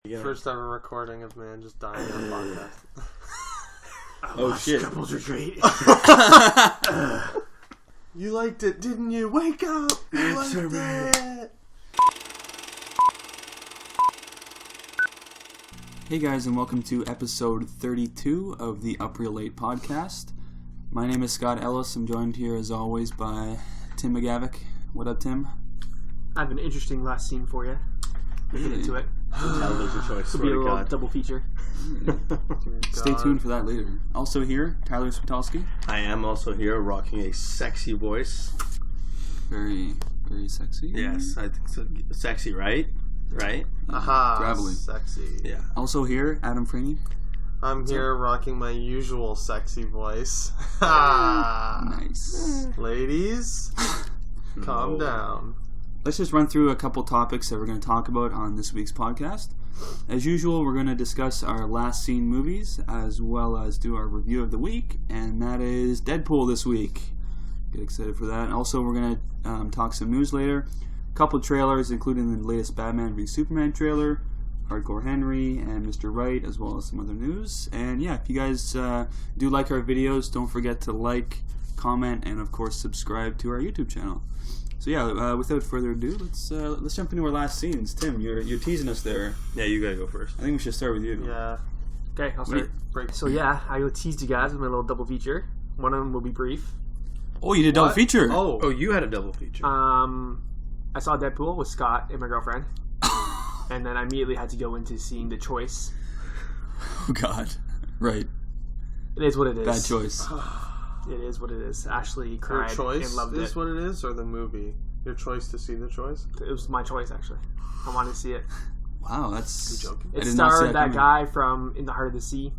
Yeah. First ever recording of man just dying on a podcast. Oh shit. Couples retreat. You liked it, didn't you? Wake up! You liked it! Hey guys, and welcome to episode 32 of the Up Real Late podcast. My name is Scott Ellis. I'm joined here as always by Tim McGavick. What up, Tim? I have an interesting last scene for you. We'll get into it. Television choice. It'll be a little double feature. Stay tuned for that later. Also here, Tyler Switowski. I am also here rocking a sexy voice. Very, very sexy. Yes, I think so. Sexy, right? Right? Aha, Gravelly. sexy. Yeah. Also here, Adam Freeney. I'm here rocking my usual sexy voice. Ha! Nice. Ladies, calm down. Let's just run through a couple topics that we're going to talk about on this week's podcast. As usual, we're going to discuss our last seen movies as well as do our review of the week, and that is Deadpool this week. Get excited for that. Also, we're going to talk some news later. A couple trailers, including the latest Batman v Superman trailer, Hardcore Henry, and Mr. Right, as well as some other news. And yeah, if you guys do like our videos, don't forget to like, comment, and of course subscribe to our YouTube channel. So yeah, without further ado, let's jump into our last scenes. Tim, you're teasing us there. Yeah, you gotta go first. I think we should start with you. Yeah. Okay, I'll start. So yeah, I will tease you guys with my little double feature. One of them will be brief. Oh, you did double feature. Oh, you had a double feature. I saw Deadpool with Scott and my girlfriend. And then I immediately had to go into seeing The Choice. Oh God. Right. It is what it is. Bad choice. It is what it is. Ashley your cried choice and loved is it. what it is, or the movie? Your choice to see The Choice? It was my choice, actually. I wanted to see it. Wow, that's. You joking? It starred that guy from In the Heart of the Sea,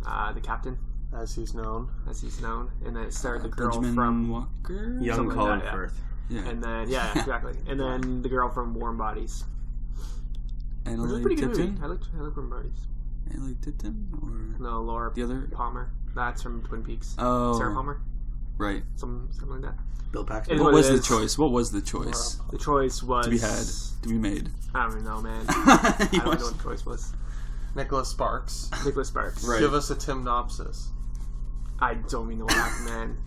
the captain, As he's known. and then it starred the girl Benjamin from Walker. Young something Colin like that, Firth. Yeah. And then exactly. And then the girl from Warm Bodies. Which was a Annalie pretty good movie. Tipton. I like Warm Bodies. Annalie Tipton or No, Laura the other. Palmer. That's from Twin Peaks. Oh. Sarah Palmer. Right. Something like that. Bill Paxton. It What what was it the is. choice? What was the choice The choice was to be had, to be made? I don't even know, man. I You don't watched- know what the choice was. Nicholas Sparks. Nicholas Sparks. Right. Give us a Timnopsis. I don't even know what happened, man.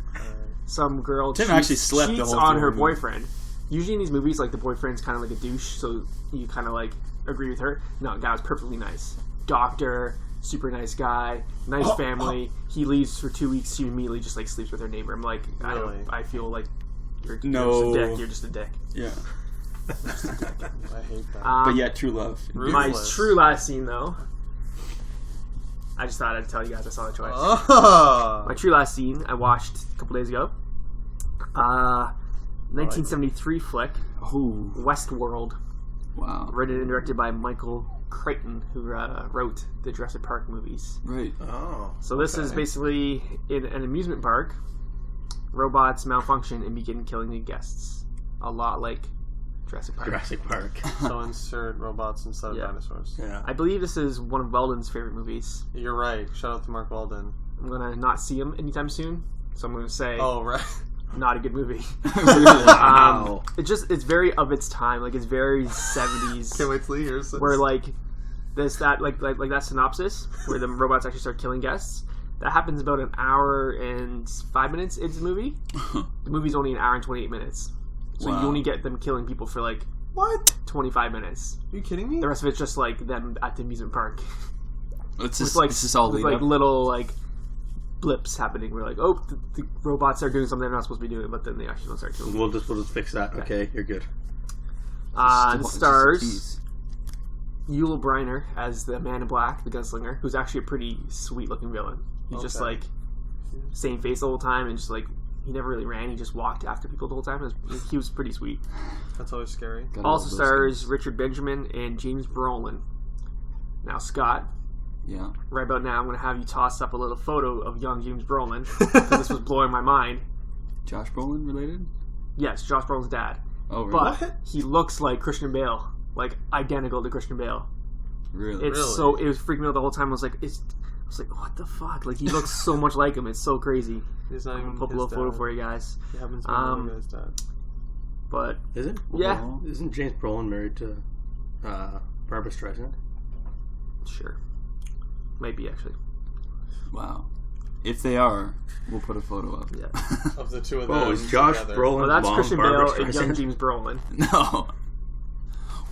Some girl Tim actually slept the cheats whole on time. her boyfriend. Usually in these movies, like, the boyfriend's kind of like a douche, so you kind of, like, agree with her. No, the guy was perfectly nice. Doctor, super nice guy, nice family. He leaves for 2 weeks, she immediately just, like, sleeps with her neighbor. I'm like, Really? I feel like you're just a dick. Yeah. I hate that. But yet, true love. My Ruthless. true last scene, though, I just thought I'd tell you guys I saw The Choice. Oh. My true last scene I watched a couple days ago. 1973 flick, Oh, Westworld, wow. written and directed by Michael Crichton, who wrote the Jurassic Park movies. Right. Oh. So this is basically in an amusement park. Robots malfunction and begin killing the guests. A lot like Jurassic Park. Jurassic Park. So insert robots instead of Yeah. dinosaurs. Yeah. I believe this is one of Weldon's favorite movies. You're right. Shout out to Mark Weldon. I'm gonna not see him anytime soon, so I'm gonna say Oh, right. not a good movie. Wow. It's very of its time. Like, it's very 70s. Can't wait till he hears this. Where like that synopsis where the robots actually start killing guests, that happens about an hour and 5 minutes into the movie. The movie's only an hour and 28 minutes, so Wow. you only get them killing people for like What? 25 minutes. Are you kidding me? The rest of it's just like them at the amusement park. It's With just, like it's just all with lead like up. little like blips happening. We're like, oh, the robots are doing something they're not supposed to be doing, but then they actually don't start killing people. We'll just fix that. Okay, you're good. The It's just a stars tease. Yul Brynner as the Man in Black, the gunslinger, who's actually a pretty sweet-looking villain. He's just Okay. like same face the whole time, and just like he never really ran. He just walked after people the whole time. He was pretty sweet. That's always scary. Got Also all those stars things. Richard Benjamin and James Brolin. Now, Scott, Yeah. right about now, I'm going to have you toss up a little photo of young James Brolin, because this was blowing my mind. Josh Brolin related? Yes, Josh Brolin's dad, Oh, really? but What? he looks like Christian Bale, like identical to Christian Bale. Really? It's Really? so, it was freaking me out the whole time. I was like, what the fuck? Like, he looks so much like him. It's so crazy. He's not I'm even gonna put a his little photo dad. for you guys. He happens to be one of his dad. But Is it? yeah, Well, Isn't James Brolin married to Barbara Streisand? Sure. Might be, actually. Wow. If they are, we'll put a photo up. Yeah. Of the two of them. Oh, is Josh together. Brolin's Well, that's mom Christian Barbara Bale and young Streisand? James Brolin. No.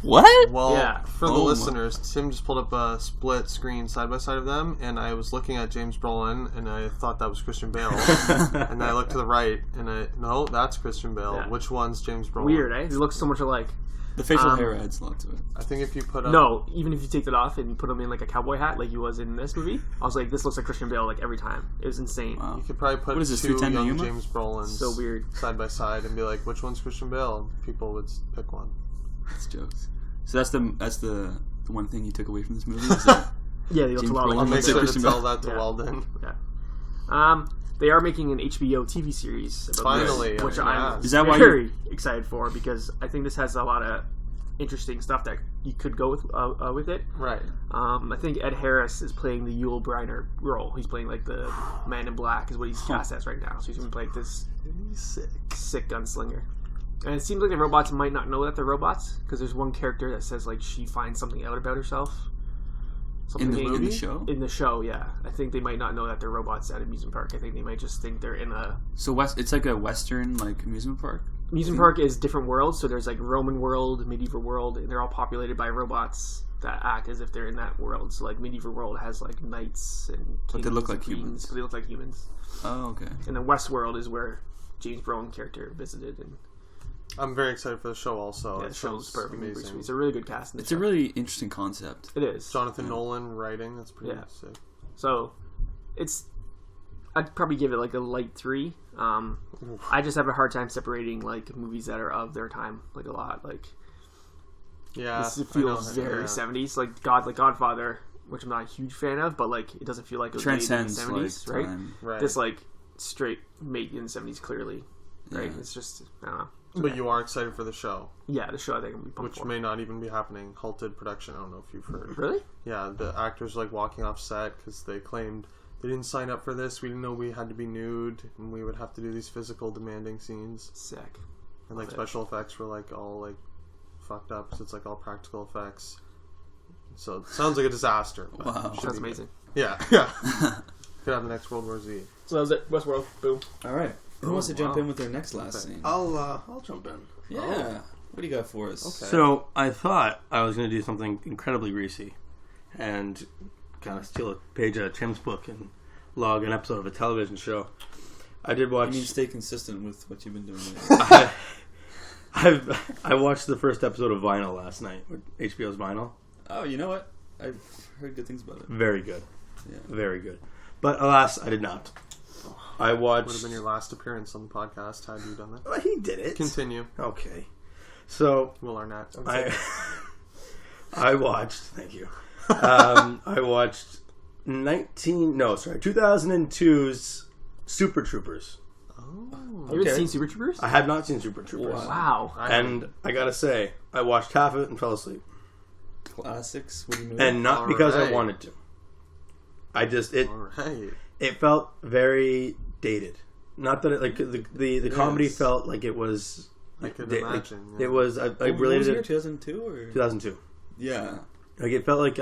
What? Well, Yeah. for the Oh my- listeners, Tim just pulled up a split screen side by side of them, and I was looking at James Brolin, and I thought that was Christian Bale. And then I looked to the right, and no, that's Christian Bale. Yeah. Which one's James Brolin? Weird, eh? They look so much alike. The facial hair adds a lot to it. I think if you put up... No, even if you take that off and put him in like a cowboy hat like he was in this movie, I was like, this looks like Christian Bale like every time. It was insane. Wow. You could probably put What is this, two Lieutenant young Yuma? James Brolins So weird. side by side and be like, which one's Christian Bale? People would pick one. That's jokes. So that's the one thing you took away from this movie? Is that Yeah, they look James a lot Brolin like I'll looks make like sure to Christian tell Bale. that to Yeah. Weldon. Yeah. They are making an HBO TV series about Finally, this, which yeah. I'm Is that why very excited for because I think this has a lot of interesting stuff that you could go with it. Right. I think Ed Harris is playing the Yul Brynner role. He's playing like the Man in Black is what he's cast as right now. So he's going to play like this sick gunslinger. And it seems like the robots might not know that they're robots because there's one character that says like she finds something out about herself. in the movie? show? In the show, yeah. I think they might not know that they're robots at an amusement park. I think they might just think they're in a... So it's like a Western like amusement park? Amusement park is different worlds, so there's like Roman world, medieval world, and they're all populated by robots that act as if they're in that world. So like medieval world has like knights and kings But they look and like queens, humans. but they look like humans. Oh, okay. And then West world is where James Brolin character visited, and I'm very excited for the show also. yeah, It the show's sounds perfect. amazing. It's a really good cast. In the It's show. a really interesting concept. It is. Jonathan Nolan writing, that's pretty Yeah. sick. So I'd probably give it like a light 3. I just have a hard time separating like movies that are of their time like a lot. Like Yeah. this I feels know, very yeah. 70s, like Godfather, which I'm not a huge fan of, but like it doesn't feel like it was Transcends made in the 70s, like right? time. Right. This like straight made in the 70s clearly, right? Yeah. It's just I don't know. But you are excited for the show, Yeah, the show I think I'm gonna be pumped which for. may not even be happening. Halted production. I don't know if you've heard. Really? Yeah, the actors like walking off set because they claimed they didn't sign up for this. We didn't know we had to be nude and we would have to do these physical demanding scenes. Sick. And like Love it. special effects were like all like fucked up because it's like all practical effects. So it sounds like a disaster. But Wow. it should Sounds be amazing. good. Yeah, yeah. Could have the next World War Z. So that was it. Westworld. Boom. All right. Who wants to jump wow. in with their next last Okay. scene? I'll jump in. Yeah. What do you got for us? Okay. So I thought I was going to do something incredibly greasy and kind of steal a page out of Tim's book and log an episode of a television show. I did watch. You need to stay consistent with what you've been doing lately. I watched the first episode of Vinyl last night, HBO's Vinyl. Oh, you know what? I've heard good things about it. Very good, Yeah. very good. But alas, I did not. I watched. Would have been your last appearance on the podcast had you done that. Well, he did it. Continue, Okay, so Will Arnett. I watched. Thank you. I watched 2002's Super Troopers. Oh, You haven't Okay. seen Super Troopers? I have not seen Super Troopers. Wow. And I gotta say, I watched half of it and fell asleep. Classics. What do you mean? And not All because I right. wanted to. I just all right. it felt very dated. Not that it, like the comedy Yes. felt like it was. I could like, imagine. It was. I What was related it? it 2002 or 2002. yeah. Like it felt like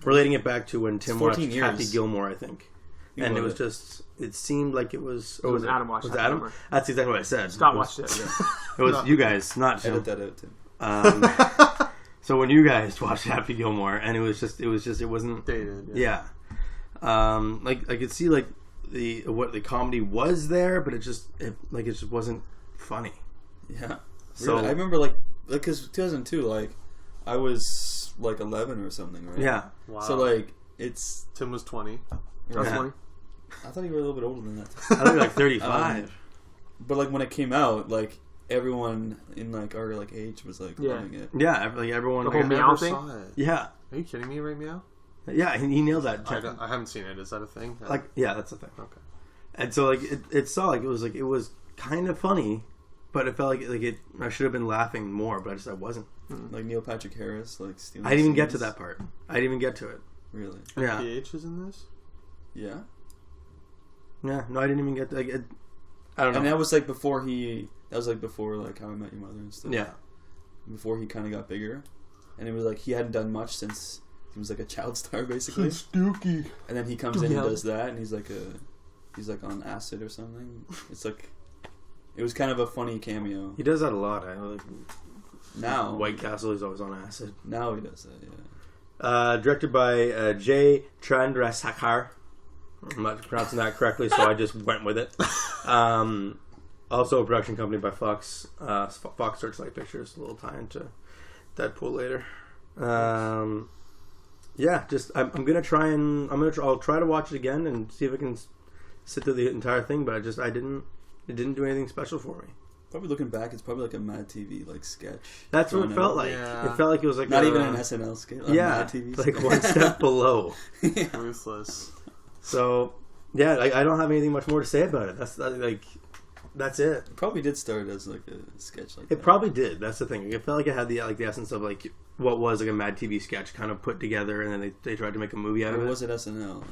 relating it back to when Tim watched 14 years. Happy Gilmore, I think. You And it love was just. It seemed like it was. It was Adam watched Was Happy Adam? Gilmore. That's exactly what I said. Scott It was- watched it. It was you guys, not Tim. Edit that out, Tim. So when you guys watched Happy Gilmore, and it wasn't Dated. yeah. Like I could see like what the comedy was there, but it just wasn't funny. Yeah. So- Really? I remember like because 2002 like I was like 11 or something, right? Yeah, Wow. So like it's Tim was 20. That's Yeah. funny. I thought you were a little bit older than that. I think like 35. But like when it came out, like everyone in like our like age was like Yeah. loving it. Yeah, like everyone. The whole I meow never thing? saw it. Yeah, Are you kidding me right now? yeah, he nailed that. I haven't seen it. Is that a thing? Like, yeah, that's the thing. Okay. And so like it saw like it was kind of funny, but it felt like I should have been laughing more, but I wasn't. Like Neil Patrick Harris, like stealing I didn't even get to scenes. that part. I didn't even get to it. Really? Yeah, PH is in this? Yeah. yeah. No, I didn't even get to, like it. I don't know. And that was like before like How I Met Your Mother and stuff. Yeah. Before he kind of got bigger, and it was like he hadn't done much since he was like a child star basically. Dookie. And then he comes in and does that, and he's like on acid or something. It's like it was kind of a funny cameo. He does that a lot. I know. Like, Now White Castle, he's always on acid. Now he does that. Yeah. Directed by Jay Chandrasekhar. I'm not pronouncing that correctly, so I just went with it. Also a production company by Fox. Fox Searchlight Pictures. A little tie into Deadpool later. Yeah, just I'm gonna try and I'll try to watch it again and see if I can sit through the entire thing. But it didn't do anything special for me. Probably looking back, it's probably like a Mad TV like sketch. That's what it felt like. Yeah. It felt like it was like not even an SNL sketch. Yeah, Mad TV like one step below. Ruthless. So yeah, I don't have anything much more to say about it. That's it. It probably did start as like a sketch like It that. probably did. That's the thing. It felt like it had the essence of like what was like a Mad TV sketch kind of put together, and then they tried to make a movie out of Or it. was it SNL?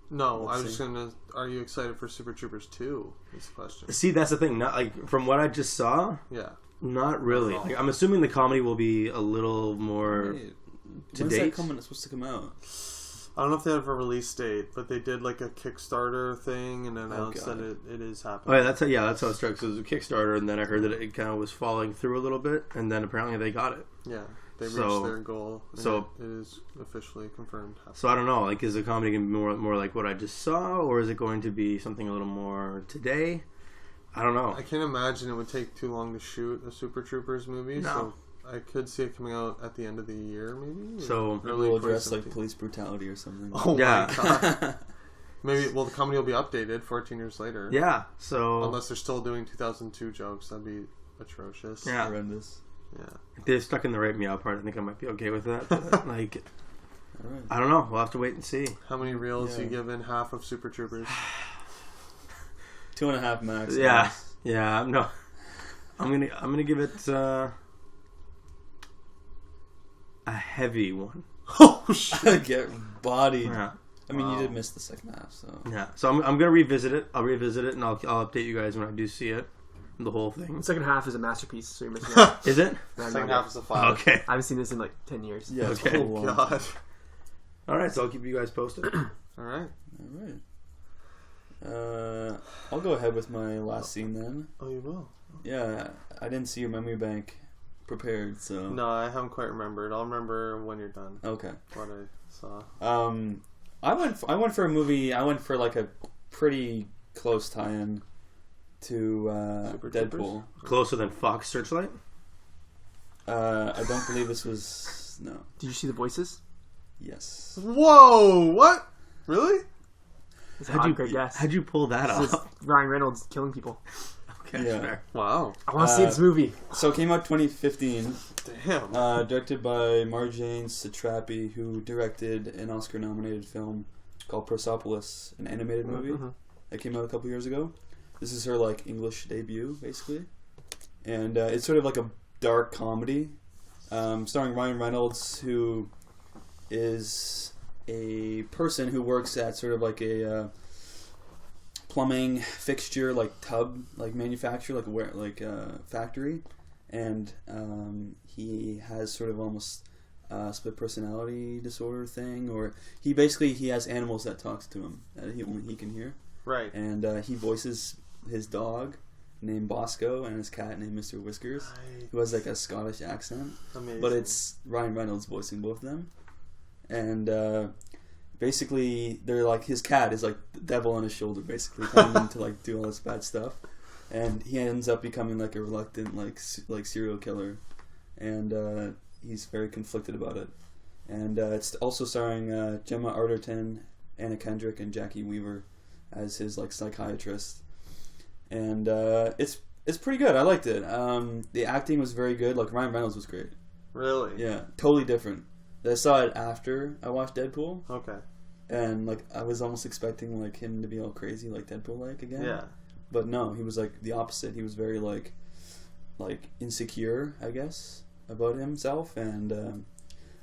No, I was Let's just gonna. Are you excited for Super Troopers 2? Is the question. See, that's the thing. Not like from what I just saw, Yeah. not really. Like, I'm assuming the comedy will be a little more to When's date. that coming? It's supposed to come out. I don't know if they have a release date, but they did like a Kickstarter thing and announced God. that it is Oh happening. yeah, that's how it started. So it was a Kickstarter, and then I heard that it kind of was falling through a little bit, and then apparently they got it. Yeah, they reached So- their goal. And so- it is officially confirmed. So I don't know. Like, is the comedy going to be more like what I just saw, or is it going to be something a little more today? I don't know. I can't imagine it would take too long to shoot a Super Troopers movie. No. So I could see it coming out at the end of the year, maybe. So- Maybe early we'll address like 2017. police brutality or something. Oh Yeah. my god. Maybe. Well, the comedy will be updated 14 years later. Yeah. So Unless they're still doing 2002 jokes, that'd be atrocious. Yeah. Horrendous. Yeah. if they're stuck in the right meow part, I think I might be okay with that. But, like, All right. I don't know. We'll have to wait and see. How many reels Yeah. you give in half of Super Troopers? 2.5 max. Yeah. Yeah. No. I'm gonna give it a heavy one. Oh shit! Get bodied. Yeah. I mean, you Wow. did miss the second half, so. Yeah. So I'm gonna revisit it. I'll revisit it, and I'll update you guys when I do see it. The whole thing. The second half is a masterpiece, so you're missing out. Is it? No, Second no, half is a 5. Okay. I haven't seen this in like 10 years. Yeah, it's Okay. full Oh on. god. All right. So I'll keep you guys posted. All right. All right. I'll go ahead with my last scene then. Oh, you will. Yeah, I didn't see your memory bank prepared, so. No, I haven't quite remembered. I'll remember when you're done. Okay. What I saw. I went for a movie. I went for like a pretty close tie-in to Super Deadpool. Troopers? Closer than Fox Searchlight. I don't believe this was no. Did you see the voices? Yes. Whoa! What? Really? It's a great guess. How'd you pull that This is off? Ryan Reynolds killing people. Okay, Yeah. fair. Wow. I want to see this movie. So it came out 2015. Damn. Directed by Marjane Satrapi, who directed an Oscar-nominated film called Persepolis, an animated movie that came out a couple years ago. This is her like English debut, basically, and it's sort of like a dark comedy, starring Ryan Reynolds, who is a person who works at sort of like a plumbing fixture, like tub, like manufacturer, like a factory, and he has sort of almost split personality disorder thing, or he has animals that talks to him that only he can hear, Right. and he voices his dog named Bosco and his cat named Mr. Whiskers, who has like a Scottish accent. Amazing. But it's Ryan Reynolds voicing both of them. And basically, they're like, his cat is like the devil on his shoulder, basically, telling him to like do all this bad stuff. And he ends up becoming like a reluctant like serial killer. And he's very conflicted about it. And it's also starring Gemma Arterton, Anna Kendrick, and Jackie Weaver as his like psychiatrist. And it's pretty good. I liked it. The acting was very good. Like Ryan Reynolds was great. Really? Yeah, totally different. I saw it after I watched Deadpool, Okay. and like I was almost expecting like him to be all crazy like Deadpool like again. Yeah. But no, he was like the opposite. He was very like insecure, I guess, about himself, and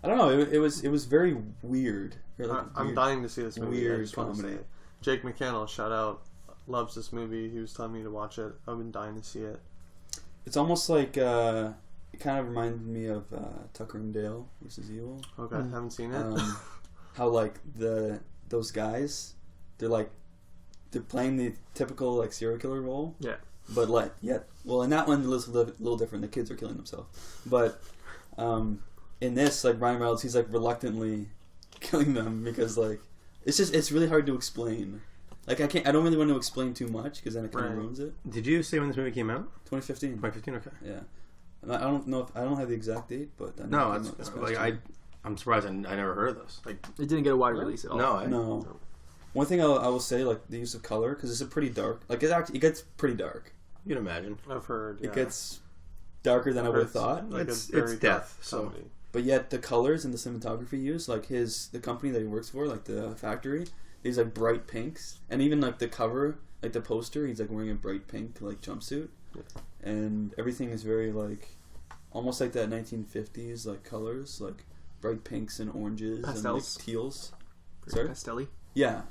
I don't know. It was very weird. I'm dying to see this movie. I weird just want to comedy. say. Jake McCannell, shout out, loves this movie. He was telling me to watch it. I've been dying to see it. It's almost like it kind of reminded me of Tucker and Dale versus Evil. Okay, haven't seen it. How like those guys, they're playing the typical like serial killer role. Yeah. But in that one it's a little different. The kids are killing themselves. But in this, like Ryan Reynolds, he's like reluctantly killing them because like it's really hard to explain. Like I don't really want to explain too much because then it kind of ruins it. Did you say when this movie came out? 2015. 2015. Okay. Yeah. And I don't know if I don't have the exact date, but I know I'm surprised I never heard of this. Like it didn't get a wide release at all. No. One thing I will say, like the use of color, because it's a pretty dark. Like it gets pretty dark. You can imagine. I've heard. Yeah. It gets darker than I would have thought. Like it's very death. So. But yet the colors and the cinematography used, like the company that he works for, like the factory, these like bright pinks, and even like the cover, like the poster, he's like wearing a bright pink like jumpsuit, and everything is very like almost like that 1950s like colors, like bright pinks and oranges Pastels. and like teals. Sorry, Pastelli. Yeah,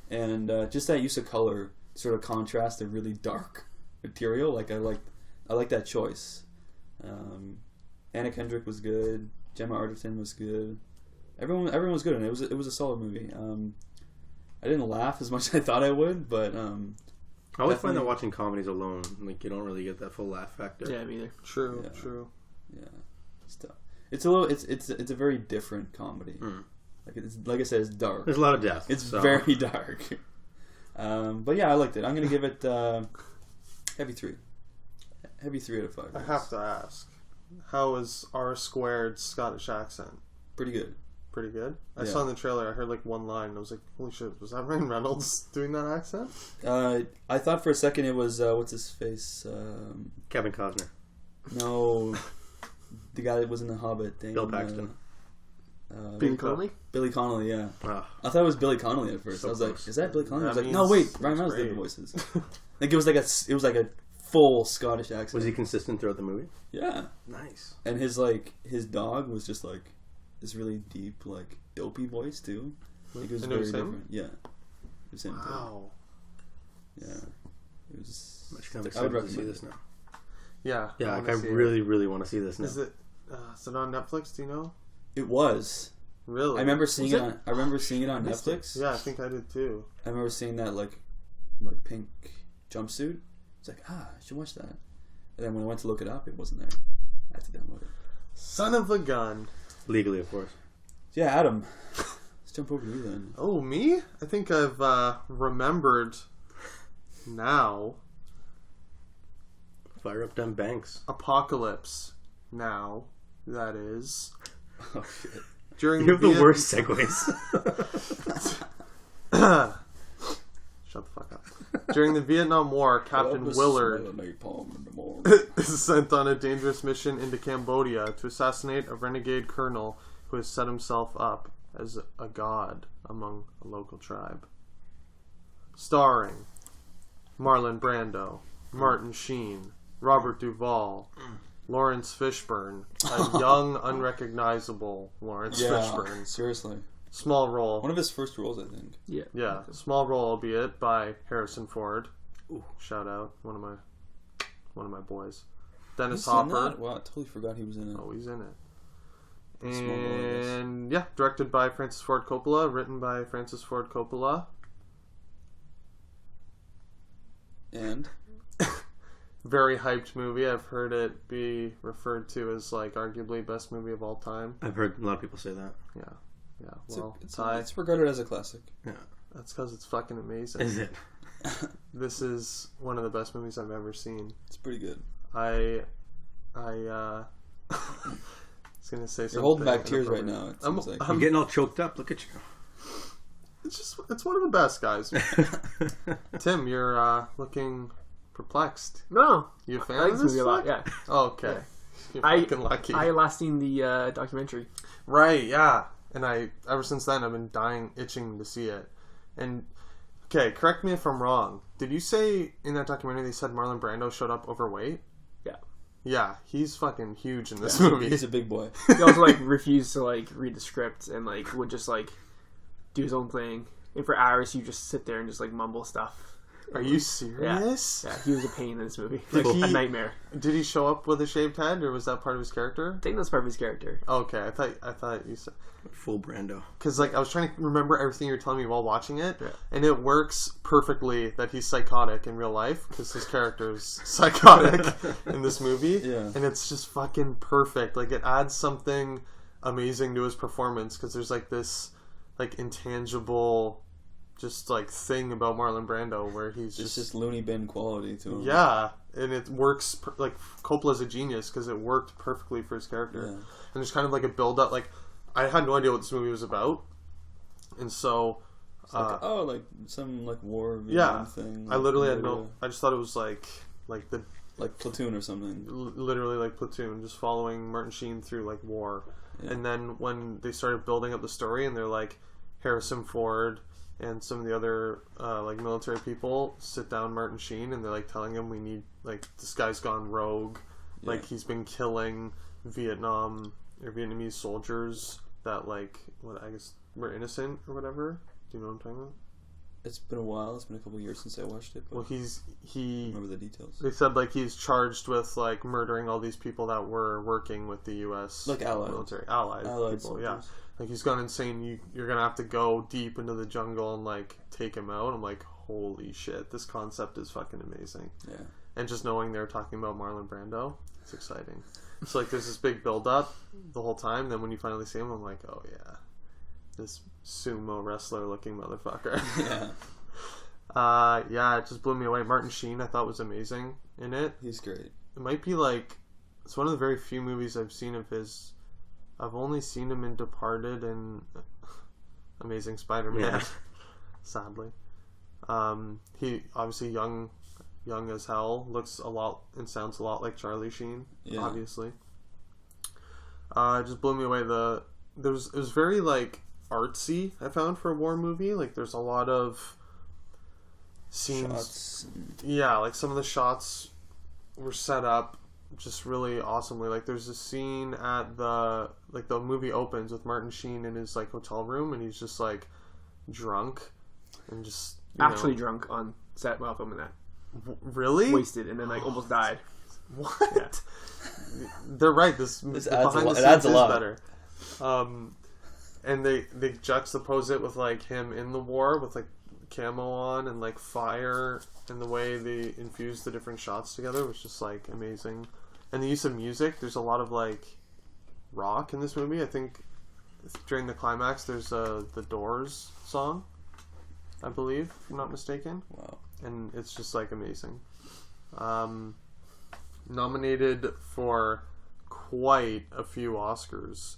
and just that use of color sort of contrasts a really dark material. Like I like that choice. Anna Kendrick was good. Gemma Arterton was good. Everyone was good, and it was a solid movie. I didn't laugh as much as I thought I would, but I always find that watching comedies alone, like you don't really get that full laugh factor. Yeah, me either. True. Yeah, it's tough. It's a little. It's a very different comedy. Like I said, it's dark. There's a lot of death. It's very dark. But yeah, I liked it. I'm gonna give it heavy 3. Heavy 3 out of 5. I have to ask, how is R² Scottish accent? Pretty good. Pretty good. I saw in the trailer. I heard like one line. And I was like, "Holy shit! Was that Ryan Reynolds doing that accent?" I thought for a second it was what's his face? Kevin Costner. No, the guy that was in the Hobbit thing. Bill Paxton. Billy Connolly? Billy Connolly, yeah. Oh. I thought it was Billy Connolly at first. So I was close. like, "Is that Billy Connolly?" I was That like, "No, wait, Ryan Reynolds great. did the voices." Like it was like a full Scottish accent. Was he consistent throughout the movie? Yeah. Nice. And his dog was just like this really deep, like dopey voice too. Like it was And it very was him? different. Yeah. It was him. too. Wow. Yeah. It was. I'm kind of I would excited to see recommend this it. now. Yeah. Yeah, wanna like I see it. really want to see this now. Is it on Netflix? Do you know? It was. Really? I remember seeing Was it. I remember seeing it on missed it. Netflix. Yeah, I think I did too. I remember seeing that like pink jumpsuit. It's like I should watch that. And then when I went to look it up, it wasn't there. I had to download it. Son of a gun. Legally, of course. Yeah, Adam. Let's jump over to you then. Oh, me? I think I've remembered now. Fire up them banks. Apocalypse Now. That is. Oh shit. During You have the worst segues. Shut the fuck up. During the Vietnam War, Captain Willard is sent on a dangerous mission into Cambodia to assassinate a renegade colonel who has set himself up as a god among a local tribe. Starring Marlon Brando, Martin Sheen, Robert Duvall, Lawrence Fishburne, a young, unrecognizable Lawrence Fishburne. Seriously. Small role. One of his first roles, I think. Yeah, small role, albeit by Harrison Ford. Ooh, shout out, one of my boys. Dennis Hopper. Wow, I totally forgot he was in it. Oh, he's in it. Small role, And yeah, directed by Francis Ford Coppola, written by Francis Ford Coppola. And Very hyped movie. I've heard it be referred to as like arguably best movie of all time. I've heard a lot of people say that. Yeah. it's regarded as a classic. Yeah. That's because it's fucking amazing. Is it? This is one of the best movies I've ever seen. It's pretty good. I was gonna say something. You're holding back tears right now. It seems like. You're getting all choked up. Look at you. It's one of the best, guys. Tim, you're looking perplexed. No. You a fan I like of this this? movie a lot, yeah. Oh, okay. Yeah. You're fucking lucky. I last seen the documentary. Right, yeah. And ever since then, I've been itching to see it. And, okay, correct me if I'm wrong. Did you say in that documentary they said Marlon Brando showed up overweight? Yeah. Yeah, he's fucking huge in this movie. He's a big boy. He also refused to read the script and would just do his own thing. And for hours you just sit there and just mumble stuff. Are you serious? Yeah, he was a pain in this movie. Did Like, he- a nightmare. Did he show up with a shaved head, or was that part of his character? I think that's part of his character. Okay, I thought you said, Full Brando. because like I was trying to remember everything you were telling me while watching it, Yeah. and it works perfectly that he's psychotic in real life because his character's psychotic in this movie, Yeah. and it's just fucking perfect. Like it adds something amazing to his performance because there's like this like intangible just like thing about Marlon Brando where he's It's just loony bin quality to him. yeah, and it works like Coppola's a genius because it worked perfectly for his character. Yeah. And there's kind of like a build up. Like I had no idea what this movie was about, and so It's like, like some like war yeah, thing. I literally had no. I just thought it was like the like Platoon or something. literally like Platoon, just following Martin Sheen through like war. Yeah. And then when they started building up the story, and they're like Harrison Ford and some of the other like military people sit down Martin Sheen, and they're like telling him we need like this guy's gone rogue, like he's been killing Vietnam or Vietnamese soldiers that like what I guess were innocent or whatever. Do you know what I'm talking about? It's been a while. It's been a couple of years since I watched it. But Well, I remember the details. They said like he's charged with like murdering all these people that were working with the U.S. Like allied. military allied people. soldiers. Yeah, like he's gone insane. You're gonna have to go deep into the jungle and like take him out. I'm like, holy shit, this concept is fucking amazing. Yeah. And just knowing they're talking about Marlon Brando, it's exciting. So like there's this big build up the whole time. Then when you finally see him, I'm like, oh yeah, this sumo wrestler looking motherfucker. Yeah. Yeah, it just blew me away. Martin Sheen I thought was amazing in it. He's great. It might be like it's one of the very few movies I've seen of his. I've only seen him in Departed and Amazing Spider-Man. Yeah. Sadly, he obviously young as hell, looks a lot and sounds a lot like Charlie Sheen. Yeah. Obviously, it just blew me away. It was very like artsy. I found for a war movie, like there's a lot of scenes. Shots. Yeah, like some of the shots were set up just really awesomely. Like there's a scene at the movie opens with Martin Sheen in his like hotel room, and he's just like drunk and just Actually drunk on set while filming that. really Wasted and then like almost died. what? Yeah. They're right. This adds behind a lot. the It adds scenes a is lot. better. And they juxtapose it with like him in the war with like camo on and like fire, and the way they infuse the different shots together was just like amazing. And the use of music, there's a lot of like rock in this movie. I think during the climax there's the Doors song, I believe, if I'm not mistaken. Wow. And it's just like amazing. Nominated for quite a few Oscars.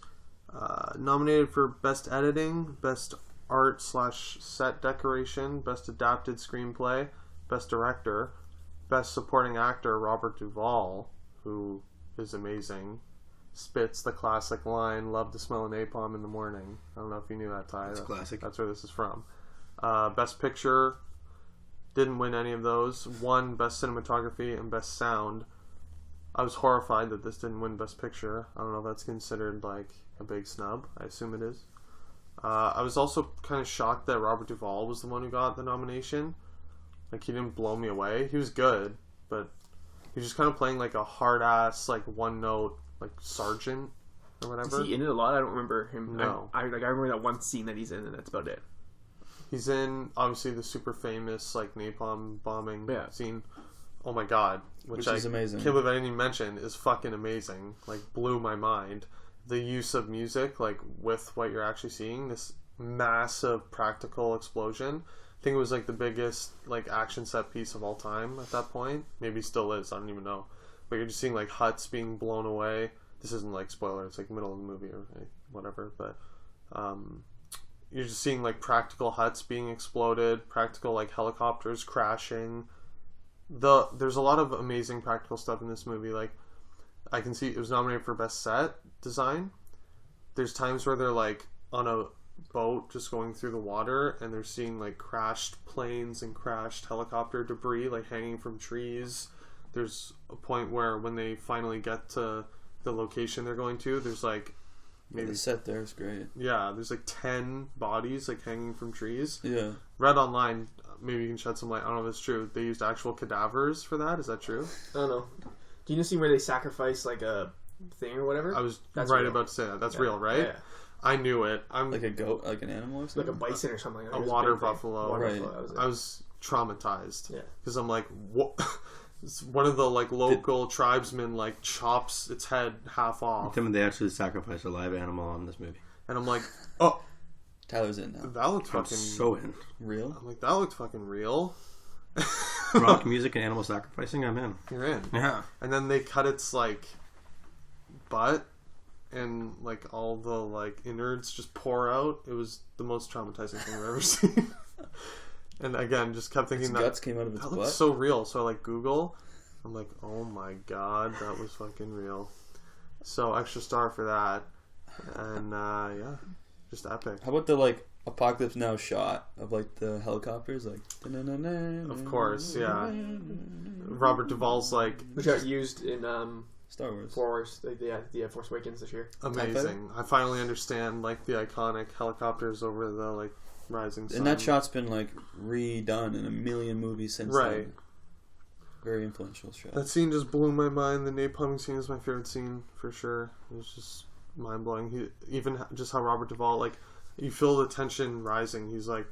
Nominated for Best Editing, Best Art/Set Decoration, Best Adapted Screenplay, Best Director, Best Supporting Actor Robert Duvall, who is amazing. Spits the classic line, "Love the smell of napalm in the morning." I don't know if you knew that, Ty. That's classic. That's where this is from. Best Picture, didn't win any of those. Won Best Cinematography and Best Sound. I was horrified that this didn't win Best Picture. I don't know if that's considered like a big snub. I assume it is. I was also kind of shocked that Robert Duvall was the one who got the nomination. Like, he didn't blow me away. He was good, but he was just kind of playing like a hard ass, like one note, like sergeant or whatever. Is he in it a lot? I don't remember him. No. I remember that one scene that he's in, and that's about it. He's in obviously the super famous like napalm bombing Yeah. scene. Oh my god, Which is amazing. Can't believe I didn't even mention is fucking amazing. Like, blew my mind. The use of music, like with what you're actually seeing, this massive practical explosion. I think it was like the biggest like action set piece of all time at that point. Maybe still is. I don't even know. But you're just seeing like huts being blown away. This isn't like spoiler. It's like middle of the movie or whatever. But you're just seeing like practical huts being exploded, practical like helicopters crashing. There's a lot of amazing practical stuff in this movie. Like, I can see it was nominated for Best Set Design. There's times where they're like on a boat just going through the water, and they're seeing like crashed planes and crashed helicopter debris like hanging from trees. There's a point where when they finally get to the location they're going to, there's like maybe. The set there is great. Yeah, there's like 10 bodies like hanging from trees. Yeah. Read online, maybe you can shed some light. I don't know if it's true. They used actual cadavers for that. Is that true? I don't know. Do you see where they sacrifice like a thing or whatever? I was That's right real. about to say that. That's real, right? Yeah. I knew it. I'm Like a goat, like an animal or Like something? a bison or something. a water buffalo. Water Right. buffalo, that was it. I was traumatized. Yeah. Because I'm like, what? One of the like local tribesmen like chops its head half off, Tim, they actually sacrificed a live animal on this movie. and I'm like, oh, Tyler's in now. that looked I'm fucking so in. Real? I'm like, that looked fucking real. Rock music and animal sacrificing, I'm in. You're in. Yeah. And then they cut its like butt, and like all the like innards just pour out. It was the most traumatizing thing I've ever seen. And again, just kept thinking Its that guts came out of its that butt? looks so real. So I like Google. I'm like, oh my god, that was fucking real. So extra star for that. And yeah, just epic. How about the like Apocalypse Now shot of like the helicopters, like Of course, yeah. Robert Duvall's like Which got used in Star Wars. Force, the Force Awakens this year. amazing. I finally understand like the iconic helicopters over the like rising sun. And that shot's been like redone in a million movies since Right. then. Very influential shot. That scene just blew my mind. The napalming scene is my favorite scene for sure. It was just mind blowing. Even just how Robert Duvall, like, you feel the tension rising. He's like,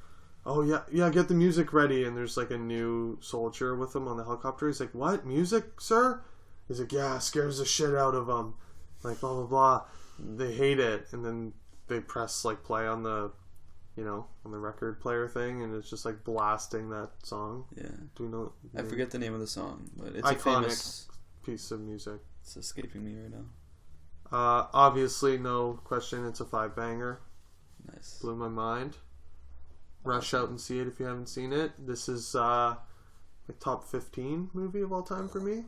"Oh yeah, get the music ready." And there's like a new soldier with him on the helicopter. He's like, "What music, sir?" He's like, "Yeah, scares the shit out of them." Like blah blah blah. They hate it, and then they press like play on the, on the record player thing, and it's just like blasting that song. Yeah. Do we know? I forget the name of the song, but it's Iconic. a famous. Piece of music. It's escaping me right now. Obviously, no question, it's a 5-banger. Nice. Blew my mind. Rush out and see it if you haven't seen it. This is like top 15 movie of all time for me.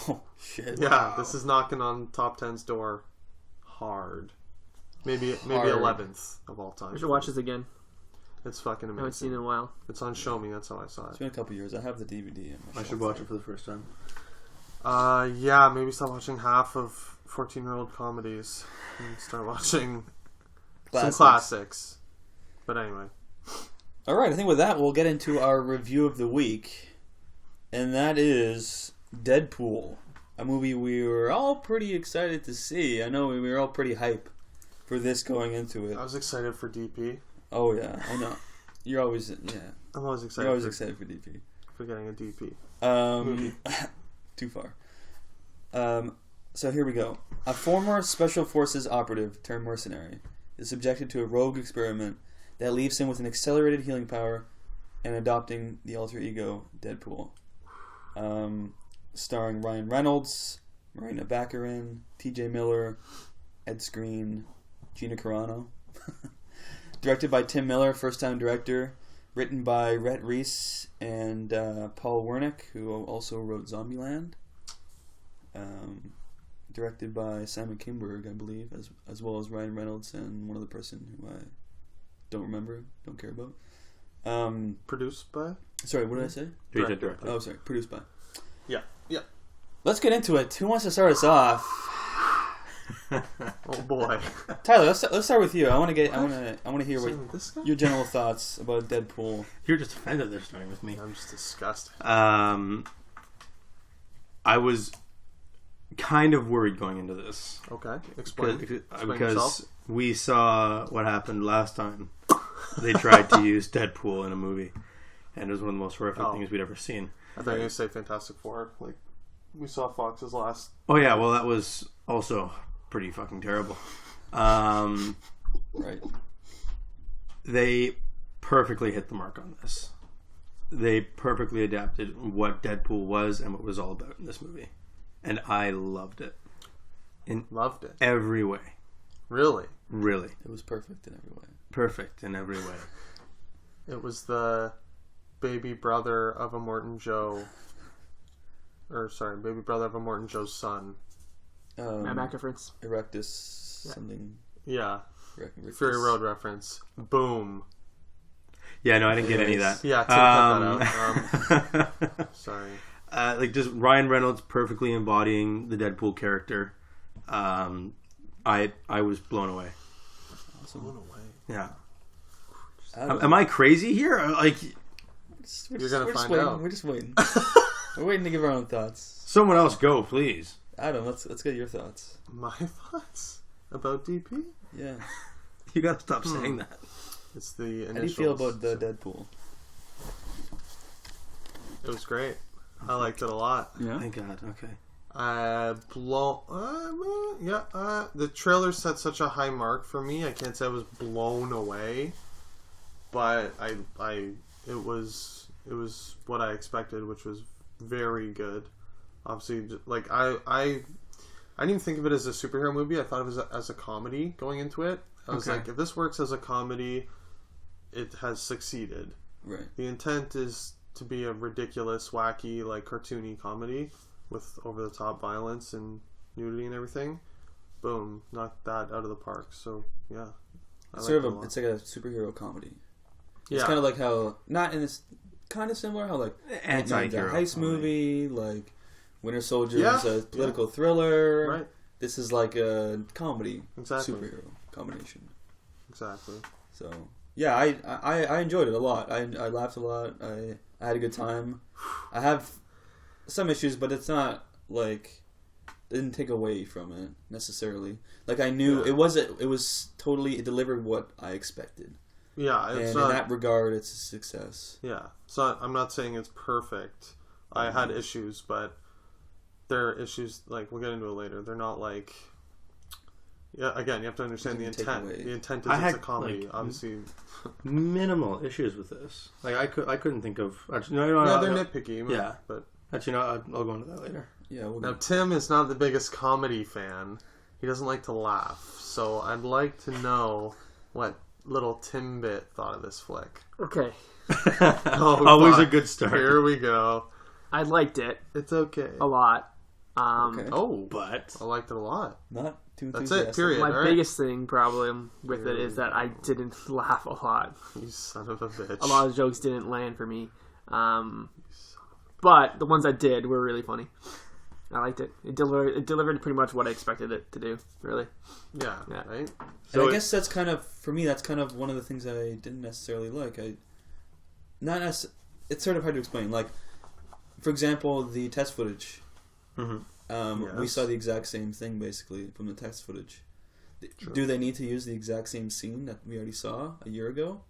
Oh shit. Yeah, this is knocking on top 10's door hard. Maybe Hard. 11th of all time. We should watch this again. It's fucking I haven't seen it amazing. in a while. It's on Show Me. That's how I saw It's it. been a couple years. I have the DVD. In my I should shelf watch there. it for the first time. Yeah, maybe stop watching half of 14-year-old comedies and start watching some classics. But anyway. All right, I think with that, we'll get into our review of the week. And that is Deadpool, a movie we were all pretty excited to see. I know we were all pretty hype for this going into it. I was excited for DP. Oh, yeah, I know. You're always, I'm always excited. You're always excited for DP. for getting a DP. Too far. So here we go. A former Special Forces operative turned mercenary is subjected to a rogue experiment that leaves him with an accelerated healing power and adopting the alter ego Deadpool. Starring Ryan Reynolds, Marina Baccarin, T.J. Miller, Ed Skrein, Gina Carano. Directed by Tim Miller, first-time director. Written by Rhett Reese and Paul Wernick, who also wrote Zombieland. Directed by Simon Kinberg, I believe, as well as Ryan Reynolds and one other person who I don't remember, don't care about. Produced by? Sorry, what did I say? Director. Oh, sorry, produced by. Yeah. Let's get into it. Who wants to start us off? Oh boy. Tyler, let's start with you. I want to hear what This guy? your general thoughts about Deadpool. You're just offended they're starting with me. I'm just disgusted. I was kind of worried going into this. Okay, explain Because yourself. we saw what happened last time. They tried to use Deadpool in a movie, and it was one of the most horrific things we'd ever seen. I thought you were going to say Fantastic Four. Like, we saw Fox's last... Oh yeah, well that was also pretty fucking terrible. Right. They perfectly hit the mark on this. They perfectly adapted what Deadpool was and what it was all about in this movie. And I loved it. Loved it. Every way. Really? Really. It was perfect in every way. Perfect in every way. It was the baby brother of a Morton Joe... baby brother of a Morton Joe's son. Matt McAfee. Erectus something. Yeah. Erectus. Fury Road reference. Boom. Yeah, no, I didn't get any of that. Yeah, cut that out. Sorry. Like just Ryan Reynolds perfectly embodying the Deadpool character. I I was blown away. Awesome. Blown away. Yeah. Am I crazy here? Like, you're gonna find out. We're just waiting. We're waiting to give our own thoughts. Someone else go, please. Adam, let's get your thoughts. My thoughts about DP? Yeah. You gotta stop saying that. It's the initials. How do you feel about the Deadpool? It was great. I liked it a lot. Yeah. Thank God. Okay. The trailer set such a high mark for me. I can't say I was blown away, but it was what I expected, which was very good. Obviously, like I didn't even think of it as a superhero movie. I thought of it as a comedy going into it. I was like, if this works as a comedy, it has succeeded. Right. The intent is to be a ridiculous, wacky, like cartoony comedy with over-the-top violence and nudity and everything. Boom, knocked that out of the park. So yeah, it's like a superhero comedy. It's kind of like how kind of similar how like anti-hero a heist movie, like Winter Soldier is a political thriller. Right. This is like a comedy, exactly. Superhero combination. Exactly. So yeah, I enjoyed it a lot. I laughed a lot. I had a good time. I have some issues, but it's not like it didn't take away from it necessarily. Like I knew it delivered what I expected. Yeah, and in that regard, it's a success. Yeah, so I'm not saying it's perfect. I had issues, but there are issues, like, we'll get into it later. They're not like... Yeah, again, you have to understand the intent. The intent is it's a comedy, like, obviously. Minimal issues with this. Like, I couldn't think of... Actually, they're nitpicky. Yeah. But actually, no, I'll go into that later. Yeah. Now, Tim is not the biggest comedy fan. He doesn't like to laugh. So I'd like to know what little Timbit thought of this flick. Okay. Always a good start. Here we go. I liked it. It's okay. A lot. Okay. Oh, but I liked it a lot. Not too That's enthusiastic. it, period. My biggest problem with it is that I didn't laugh a lot. You son of a bitch. A lot of jokes didn't land for me. But the ones that did were really funny. I liked it. It delivered pretty much what I expected it to do, really. Yeah. Right? So and I guess that's kind of, for me, that's kind of one of the things I didn't necessarily like. It's sort of hard to explain. Like, for example, the test footage. Mm-hmm. We saw the exact same thing, basically, from the test footage. True. Do they need to use the exact same scene that we already saw a year ago?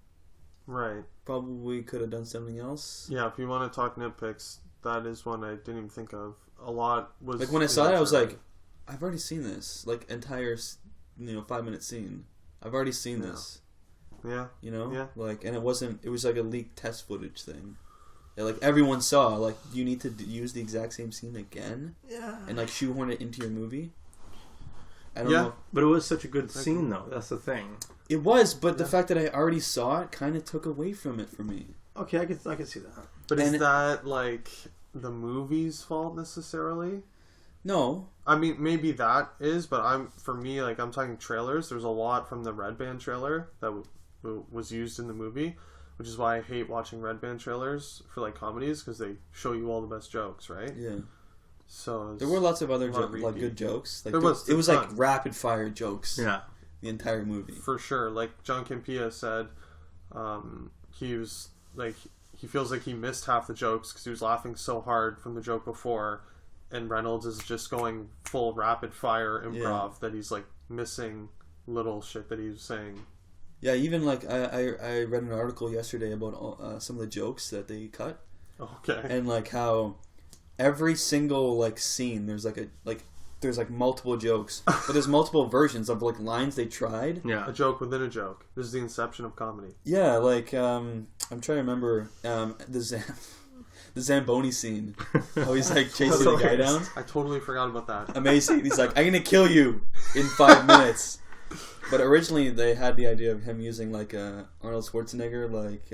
Right. Probably could have done something else. Yeah, if you want to talk nitpicks, that is one I didn't even think of. A lot was... Like, when I saw it, I was like, I've already seen this. Like, entire, 5-minute scene. I've already seen this. Yeah. You know? Yeah. Like, and it was like a leaked test footage thing. Yeah, like, everyone saw, like, you need to use the exact same scene again? Yeah. And, like, shoehorn it into your movie? I don't know. But it was such a good scene, though. That's the thing. It was, but the fact that I already saw it kind of took away from it for me. Okay, I could see that. But is that, like, the movie's fault necessarily? No. I mean, maybe that is, but for me, like, I'm talking trailers. There's a lot from the Red Band trailer that was used in the movie, which is why I hate watching Red Band trailers for, like, comedies, because they show you all the best jokes, right? Yeah. So there were lots of other like good jokes. Like, it was like rapid fire jokes. Yeah. The entire movie. For sure. Like John Campea said, he was like, he feels like he missed half the jokes because he was laughing so hard from the joke before, and Reynolds is just going full rapid fire improv that he's like missing little shit that he was saying. Yeah, even like I read an article yesterday about some of the jokes that they cut. Okay. And like how every single like scene there's there's multiple jokes, but there's multiple versions of like lines they tried. Yeah, a joke within a joke. This is the inception of comedy. Yeah, like I'm trying to remember the Zamboni scene. How he's like chasing the guy down. I totally forgot about that. Amazing. He's like, I'm gonna kill you in 5 minutes. But originally they had the idea of him using like Arnold Schwarzenegger, like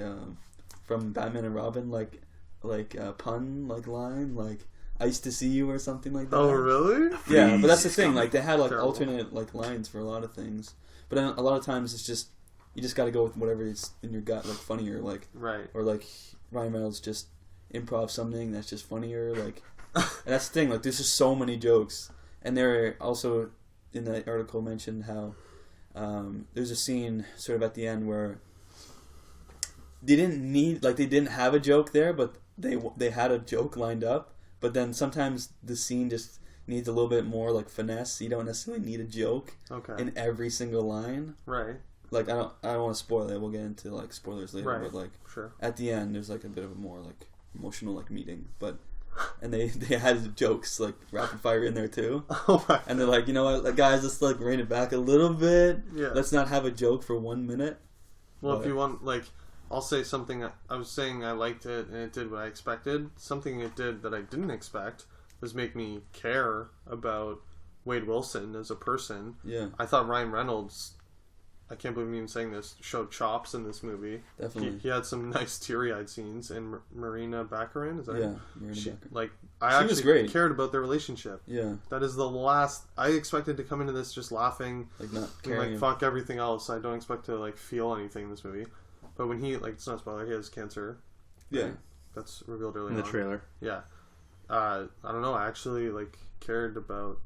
from Batman and Robin, like a pun like line, like "Ice to see you" or something like that. Oh, really? Yeah, but that's the thing. Like they had like alternate like lines for a lot of things, but a lot of times it's just you just got to go with whatever is in your gut, like funnier, like right, or like Ryan Reynolds just improv something that's just funnier, like. And that's the thing. Like there's just so many jokes, and they're also in the article mentioned how there's a scene sort of at the end where they didn't have a joke there, but they had a joke lined up. But then sometimes the scene just needs a little bit more like finesse. You don't necessarily need a joke in every single line. Right. Like I don't want to spoil it. We'll get into like spoilers later. Right. But like sure. At the end, there's like a bit of a more like emotional like meeting. And they had jokes like rapid fire in there too. Oh my. And they're like, you know what, guys, let's like rein it back a little bit. Yeah. Let's not have a joke for 1 minute. Well, if you want, like, I'll say something. I was saying I liked it and it did what I expected. Something it did that I didn't expect was make me care about Wade Wilson as a person. Yeah. I thought Ryan Reynolds, I can't believe I'm even saying this, showed chops in this movie. Definitely. He had some nice teary-eyed scenes. And Marina Baccarin, is that Yeah, Marina Baccarin. Like, She was great. cared about their relationship. Yeah. That is the last... I expected to come into this just laughing. Like not Being caring. like, fuck everything else. I don't expect to, like, feel anything in this movie. But when he, like, it's not a spoiler, he has cancer. Yeah. Right? That's revealed early In on. the trailer. Yeah. I don't know. I actually, like, cared about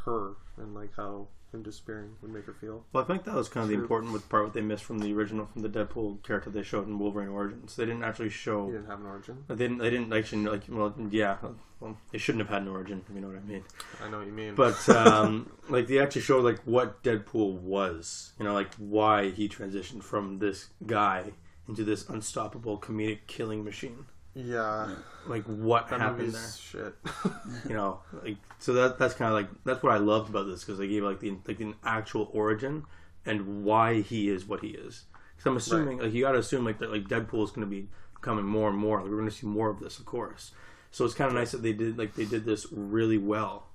her and, like, how him disappearing would make her feel. Well, I think that was kind of the important part what they missed from the original, from the Deadpool character they showed in Wolverine Origins. They didn't actually show... He didn't have an origin. They didn't actually, like, well, yeah. Well, they shouldn't have had an origin, if you know what I mean. I know what you mean. But, like, they actually showed, like, what Deadpool was. You know, like, why he transitioned from this guy into this unstoppable comedic killing machine. Yeah. Like, what That happened movie's there? shit. You know, like, so that's kind of like, that's what I loved about this, because they gave, like, the actual origin and why he is what he is. Because I'm assuming, like, you got to assume, like, that, like, Deadpool is going to be becoming more and more. Like, we're going to see more of this, of course. So it's kind of nice that they did this really well,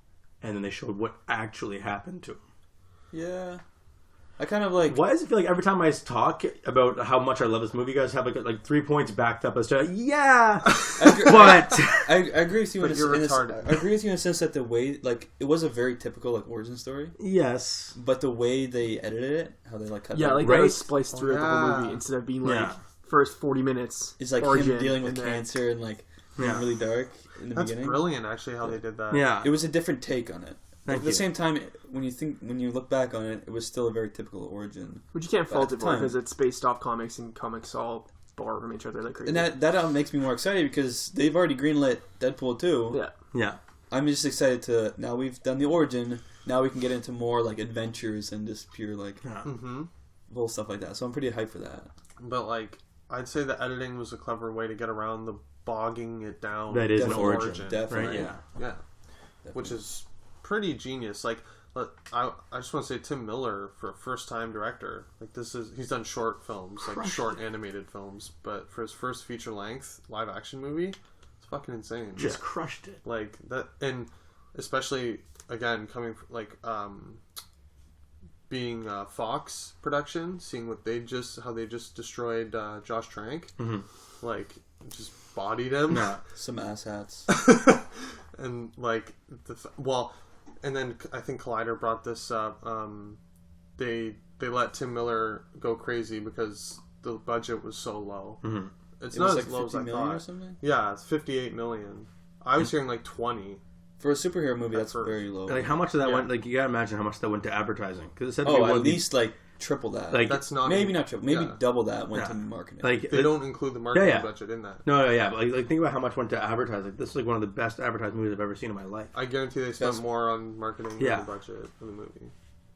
and then they showed what actually happened to him. Yeah. I kind of like... Why does it feel like every time I talk about how much I love this movie, you guys have like 3 points backed up as to, yeah, but... I agree with you But you're retarded. I agree with you in the sense that the way, like, it was a very typical, like, origin story. Yes. But the way they edited it, how they, like, cut Yeah, it, like Right? that was spliced through the whole Yeah. movie instead of being like Yeah. first 40 minutes. it's like origin, him dealing with and then- cancer and, like, being Yeah. really dark in the That's beginning. brilliant, actually, how they did that. Yeah. It was a different take on it. But Thank at the you. same time, when you look back on it, it was still a very typical origin. Which you can't But fault at it the for time- because it's based off comics and comics all borrow from each other like crazy. And that makes me more excited because they've already greenlit Deadpool 2. Yeah. Yeah. I'm just excited to, now we've done the origin, now we can get into more, like, adventures and just pure, like, Yeah. Mm-hmm. whole stuff like that. So I'm pretty hyped for that. But, like, I'd say the editing was a clever way to get around the bogging it down. That is an Definitely. origin. Definitely. Right? Yeah. Yeah. Which is pretty genius. Like, I just want to say Tim Miller, for a first-time director, like, he's done short films, like short animated films, but for his first feature-length live-action movie, it's fucking insane. Just crushed it. Like, that, and especially, again, coming from, like, being Fox production, seeing how they just destroyed Josh Trank, like, just bodied him. Yeah. Some ass hats. And like and then I think Collider brought this up. They let Tim Miller go crazy because the budget was so low. Mm-hmm. It's It not was as like low as 50 I million or thought. something? Yeah, it's 58 million. I was hearing like 20. For a superhero movie, that's first. very low. Like, how much of that Yeah. went, like, you gotta imagine how much that went to advertising. Because it said to be Oh, one at of the- least, like, triple that. like, That's not maybe not triple. Maybe yeah. double that went Yeah. to marketing. like, They don't include the marketing Yeah, yeah. budget in that. no, yeah, but like, think about how much went to advertising. Like, this is like one of the best advertised movies I've ever seen in my life. I guarantee they spent Best- more on marketing Yeah. than the budget of the movie.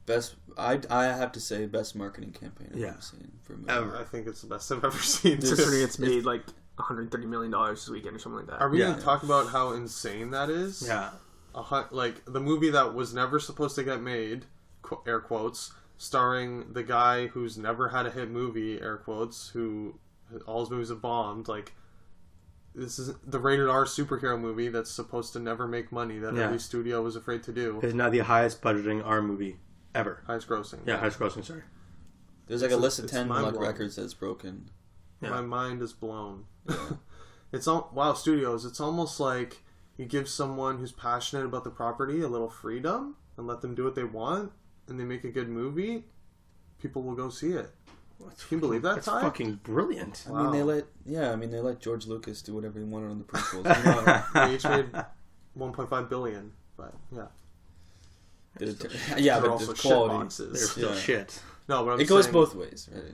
Best, I have to say, best marketing campaign I've Yeah. ever seen for a movie. Ever. I think it's the best I've ever seen. Considering it's made like $130 million this weekend or something like that. Are we Yeah. going to talk about how insane that is? Yeah. Like the movie that was never supposed to get made, air quotes, starring the guy who's never had a hit movie, air quotes, who all his movies have bombed. Like, this is the rated R superhero movie that's supposed to never make money, that Yeah. every studio was afraid to do. It's now the highest budgeting R movie ever. Highest grossing. Yeah, highest grossing, sorry. There's like a list of 10 like mind-blowing. records that's broken. Yeah. My mind is blown. Yeah. It's all wow, studios. It's almost like you give someone who's passionate about the property a little freedom and let them do what they want, and they make a good movie. People will go see it. Can you believe that? That's Ty? fucking brilliant. I mean, they let George Lucas do whatever he wanted on the prequels. You know? They each made 1.5 billion, but yeah. Yeah, They're but also the shit quality. boxes. They're still Yeah. shit. No, but I'm It goes saying, both ways, right?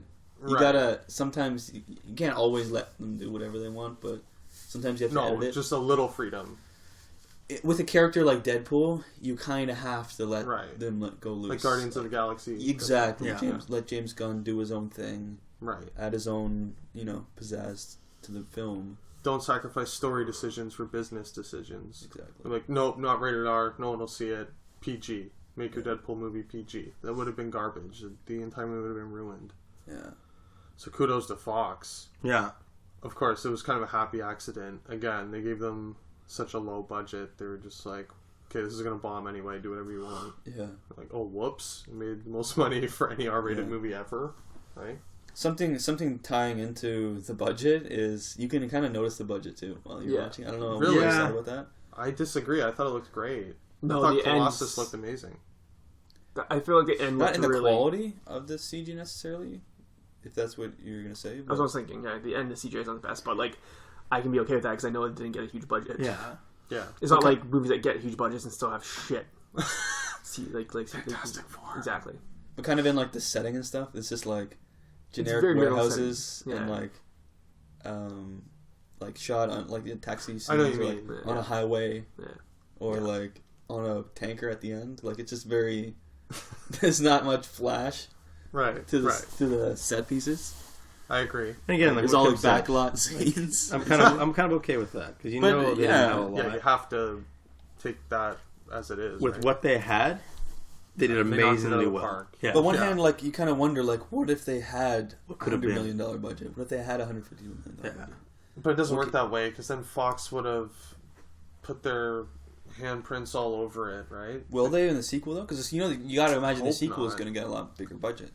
You Right. gotta sometimes you can't always let them do whatever they want, but sometimes you have to No, edit it. just a little freedom. With a character like Deadpool, you kind of have to let Right. them go loose. Like Guardians of the Galaxy. Exactly. Yeah. Let James Gunn do his own thing, Right. add his own pizzazz to the film. Don't sacrifice story decisions for business decisions. Exactly. Like, nope, not rated R. No one will see it. PG. Make your Deadpool movie PG. That would have been garbage. The entire movie would have been ruined. Yeah. So kudos to Fox. Yeah. Of course, it was kind of a happy accident. Again, they gave them such a low budget. They were just like, okay, this is going to bomb anyway. Do whatever you want. Yeah. Like, oh, whoops. It made the most money for any R-rated Yeah. movie ever. Right? Something tying into the budget is you can kind of notice the budget too while you're watching. I don't know Really? what you Yeah. thought about that. I disagree. I thought it looked great. No, I thought the Colossus ends- looked amazing. I feel like the end Not looked in the really... quality of the CG necessarily, if that's what you're gonna say. I was always thinking, yeah, the end of CJ is not the best, but like, I can be okay with that because I know it didn't get a huge budget. Yeah. Yeah. It's not like movies that get huge budgets and still have shit. See, like Fantastic Four. Exactly. But kind of in like the setting and stuff, it's just like generic very middle warehouses setting. and Yeah. like shot on like the taxi scenes I know what you or, mean. like, on a highway Yeah. or like on a tanker at the end. Like it's just very there's not much flash Right. to the Right. to the set pieces. I agree. And again, like There's what all Kim like said, backlot scenes. I'm kind of okay with that because But, know they yeah. didn't have a lot. Yeah, you have to take that as it is. With right? what they had, they did They knocked it amazingly out of the well. park. Yeah. But on one Yeah. hand, like you kind of wonder, like, what if they had What could have $100 been? million budget? What if they had $150 million Yeah. budget? But it doesn't work Okay. that way because then Fox would have put their handprints all over it, right? Will they in the sequel though? Because you got to imagine the Hope sequel is not. going to get a lot bigger budget.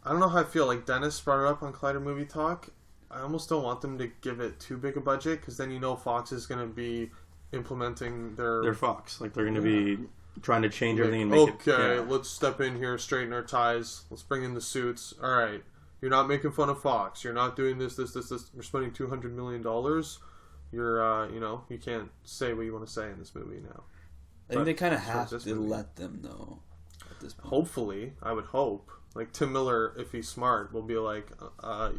I don't know how I feel. Like Dennis brought it up on Collider Movie Talk. I almost don't want them to give it too big a budget because then Fox is going to be implementing They're Fox. Like they're going to be trying to change like, everything and make it. okay, Yeah. let's step in here, straighten our ties. Let's bring in the suits. All right, you're not making fun of Fox. You're not doing this. You're spending $200 million. You're, you can't say what you want to say in this movie now. I think they kind of as far have as this to movie. let them know at this point. Hopefully, I would hope. Like Tim Miller, if he's smart, will be like,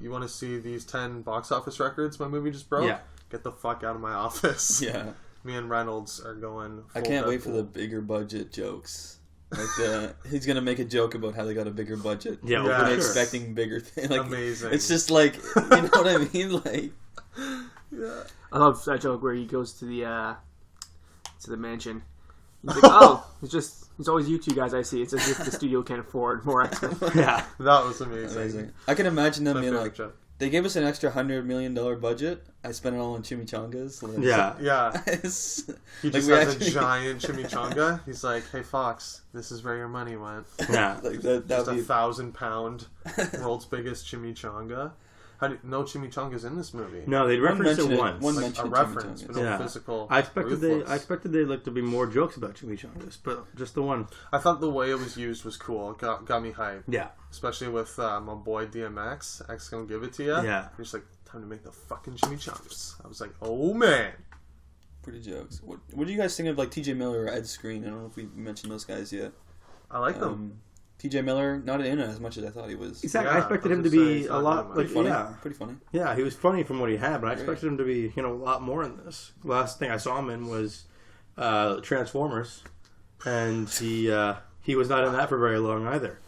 "You want to see these 10 box office records my movie just broke? Yeah. Get the fuck out of my office." Yeah, Me and Reynolds are going. I full can't wait for Deadpool. the bigger budget jokes. Like he's gonna make a joke about how they got a bigger budget. Yeah, Yeah, for They're sure. expecting bigger things. Like, Amazing. It's just like you know what I mean. Like Yeah. I love that joke where he goes to the mansion. He's like, oh, it's always you two guys I see. It's as if the studio can't afford more X-Men. Yeah. That was amazing. amazing. I can imagine them My being favorite like, joke. they gave us an extra $100 million budget. I spent it all on chimichangas. Like, Yeah. Yeah. it's- He like, just we has actually- a giant chimichanga. He's like, "Hey Fox, this is where your money went. Yeah. like that Just would a be 1,000-pound world's biggest chimichanga." No chimichangas in this movie. No, they referenced it once. One Like mention a of reference, chimichangas. but no Yeah. physical. I expected ruthless. there like to be more jokes about chimichangas, but just the one. I thought the way it was used was cool. It got me hyped. Yeah. Especially with my boy DMX. X gonna give it to you. Yeah. He's like, time to make the fucking chimichangas. I was like, oh man. Pretty jokes. What do you guys think of like T.J. Miller or Ed Skrein? I don't know if we mentioned those guys yet. I like them. T.J. Miller not in it as much as I thought he was. Exactly. Yeah, I expected I him was to gonna say, be he's a not lot doing like much. yeah. Pretty funny. Yeah, he was funny from what he had, but I Great. expected him to be, a lot more in this. Last thing I saw him in was Transformers, and he was not in that for very long either.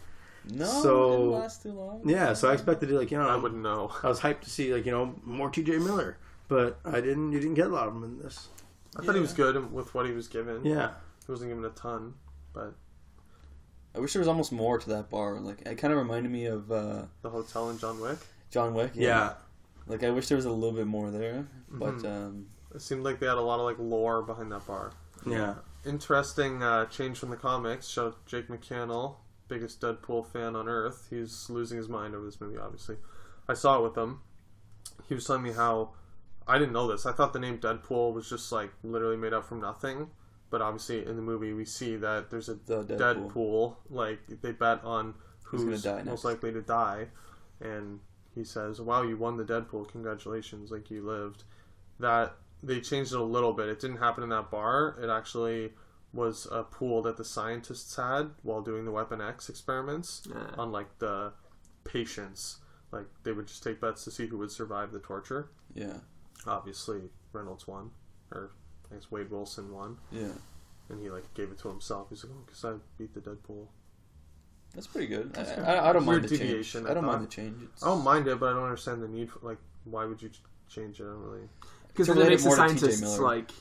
No, So- it didn't last too long. Yeah, so I expected I wouldn't know. I was hyped to see more T.J. Miller, but you didn't get a lot of him in this. I thought he was good with what he was given. Yeah, He wasn't given a ton, but I wish there was almost more to that bar. Like it kind of reminded me of the hotel in John Wick. John Wick. yeah, Like I wish there was a little bit more there, but It seemed like they had a lot of lore behind that bar. yeah. Interesting change from the comics. Shout out Jake McCannell, biggest Deadpool fan on earth. He's losing his mind over this movie, obviously. I saw it with him. He was telling me how... I didn't know this. I thought the name Deadpool was just literally made up from nothing. But obviously in the movie we see that there's a The Deadpool. Deadpool. They bet on Who's who's gonna die next. most likely to die. And he says, wow, you won the Deadpool. Congratulations. You lived. That... They changed it a little bit. It didn't happen in that bar. It actually was a pool that the scientists had while doing the Weapon X experiments on like the patients. Like they would just take bets to see who would survive the torture. Yeah. Obviously, Reynolds won, or I guess Wade Wilson won. Yeah. And he like gave it to himself. He's like, "Oh, because I beat the Deadpool." That's pretty good. I don't mind the change. Deviation, I don't mind the change. I don't mind it, but I don't understand the need for like. Why would you change it? I don't really. Because then it makes the scientists like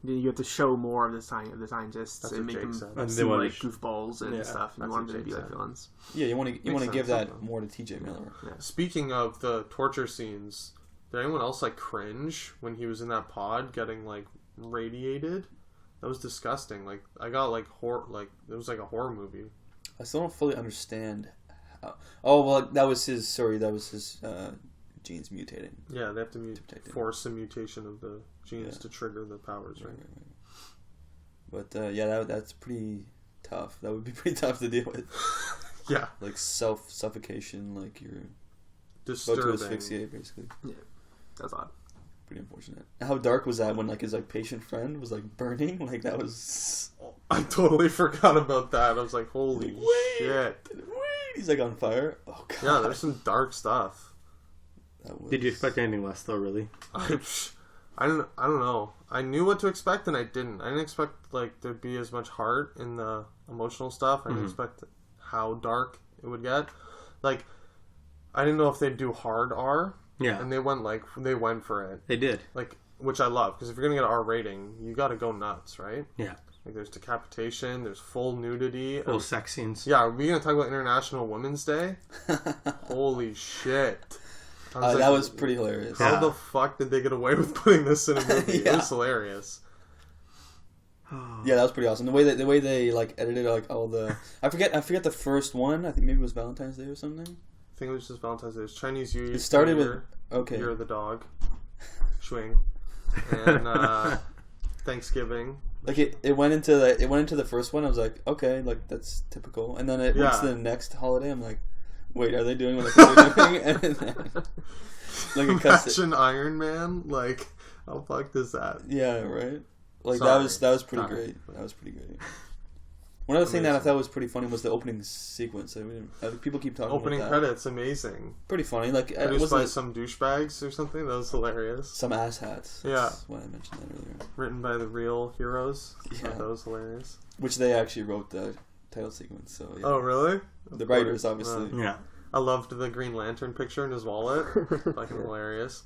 you have to show more of the scientists That's and make them said. seem like goofballs and stuff. You want them to be like villains. Yeah, you want to give that more to TJ Miller. Yeah. Speaking of the torture scenes, did anyone else like cringe when he was in that pod getting like radiated? That was disgusting. Like I got like it was like a horror movie. I still don't fully understand. Oh well, that was his genes mutating. Yeah, they have to force the mutation of the genes to trigger the powers, right? But that's pretty tough. That would be pretty tough to deal with. Yeah, like suffocation, like you're disturbing. about to asphyxiate, basically. Yeah, that's odd. Pretty unfortunate. How dark was that when like his like patient friend was like burning? Like that was. I totally forgot about that. I was like, holy shit! He's like on fire. Oh god. Yeah, there's some dark stuff. Did you expect anything less, though? Really? I don't know. I knew what to expect, and I didn't. I didn't expect like there'd be as much heart in the emotional stuff. I didn't expect how dark it would get. Like, I didn't know if they'd do hard R. Yeah. And they went for it. They did. Like, which I love, because if you're gonna get an R rating, you got to go nuts, right? Yeah. Like, there's decapitation, there's full nudity, full sex scenes. Yeah. Are we gonna talk about International Women's Day? Holy shit. That was pretty hilarious. How the fuck did they get away with putting this in a movie? It was hilarious. Yeah, that was pretty awesome. The way they like edited like all the I forget the first one. I think maybe it was Valentine's Day or something. I think it was just Valentine's Day. It was Chinese New Year. It started with Year of the Dog, Swing, and Thanksgiving. Like it went into the first one. I was like, okay, like that's typical. And then it went to the next holiday. I'm like, wait, are they doing what they're doing? And then, like it cuts Imagine Iron Man. Like, how fucked is that? Yeah, right. Like that was pretty great. That was pretty great. One other thing that I thought was pretty funny was the opening sequence. People keep talking about that. Credits, amazing. Pretty funny. Like produced by some douchebags or something. That was hilarious. Some asshats. That's why I mentioned that earlier. Written by the real heroes. Yeah, that was hilarious. Which they actually wrote the title sequence. So yeah. Oh really? The writers, obviously. Yeah. I loved the Green Lantern picture in his wallet. Fucking hilarious.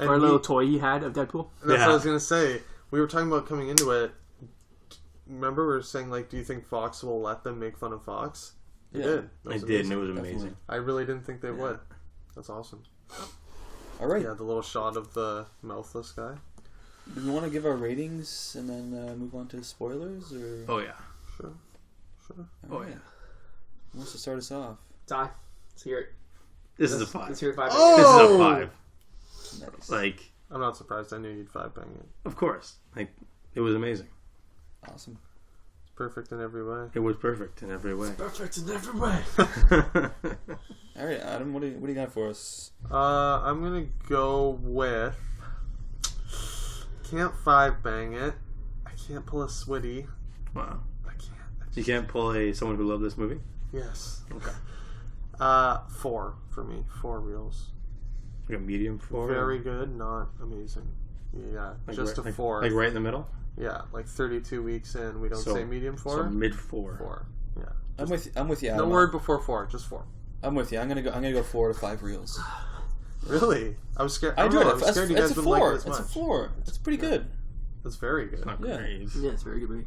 And or a little toy he had of Deadpool. That's what I was gonna say. We were talking about coming into it. Remember, we were saying, like, do you think Fox will let them make fun of Fox? They did. They did, and it was amazing. Definitely. I really didn't think they would. That's awesome. All right. Yeah, the little shot of the mouthless guy. Do we want to give our ratings and then move on to spoilers? Or? Oh, yeah. Sure. Oh, yeah. Who wants to start us off? Ty, let's hear it. This is a 5. Let's hear it 5. Oh! This is a 5. Nice. Like, I'm not surprised. I knew you'd 5 bang it. Of course. Like, it was amazing. Awesome. It's perfect in every way. It was perfect in every way. It's perfect in every way. All right, Adam, what do you got for us? I'm gonna go with. Can't 5 bang it. I can't pull a Switty. Wow. I can't. You can't pull someone who loved this movie? Yes. Okay. 4 for me. 4 reels. Like a medium 4? Very good, not amazing. Yeah, like just a 4. Like right in the middle? Yeah, like 32 weeks in, we don't say medium 4. So mid 4. 4. Yeah. I'm with you. Adam. No word before 4, just 4. I'm with you. I'm gonna go 4 to 5 reels. Really? I was scared. I enjoyed it. That's a 4. That's a 4. That's pretty good. That's very good. Yeah, it's very good movie.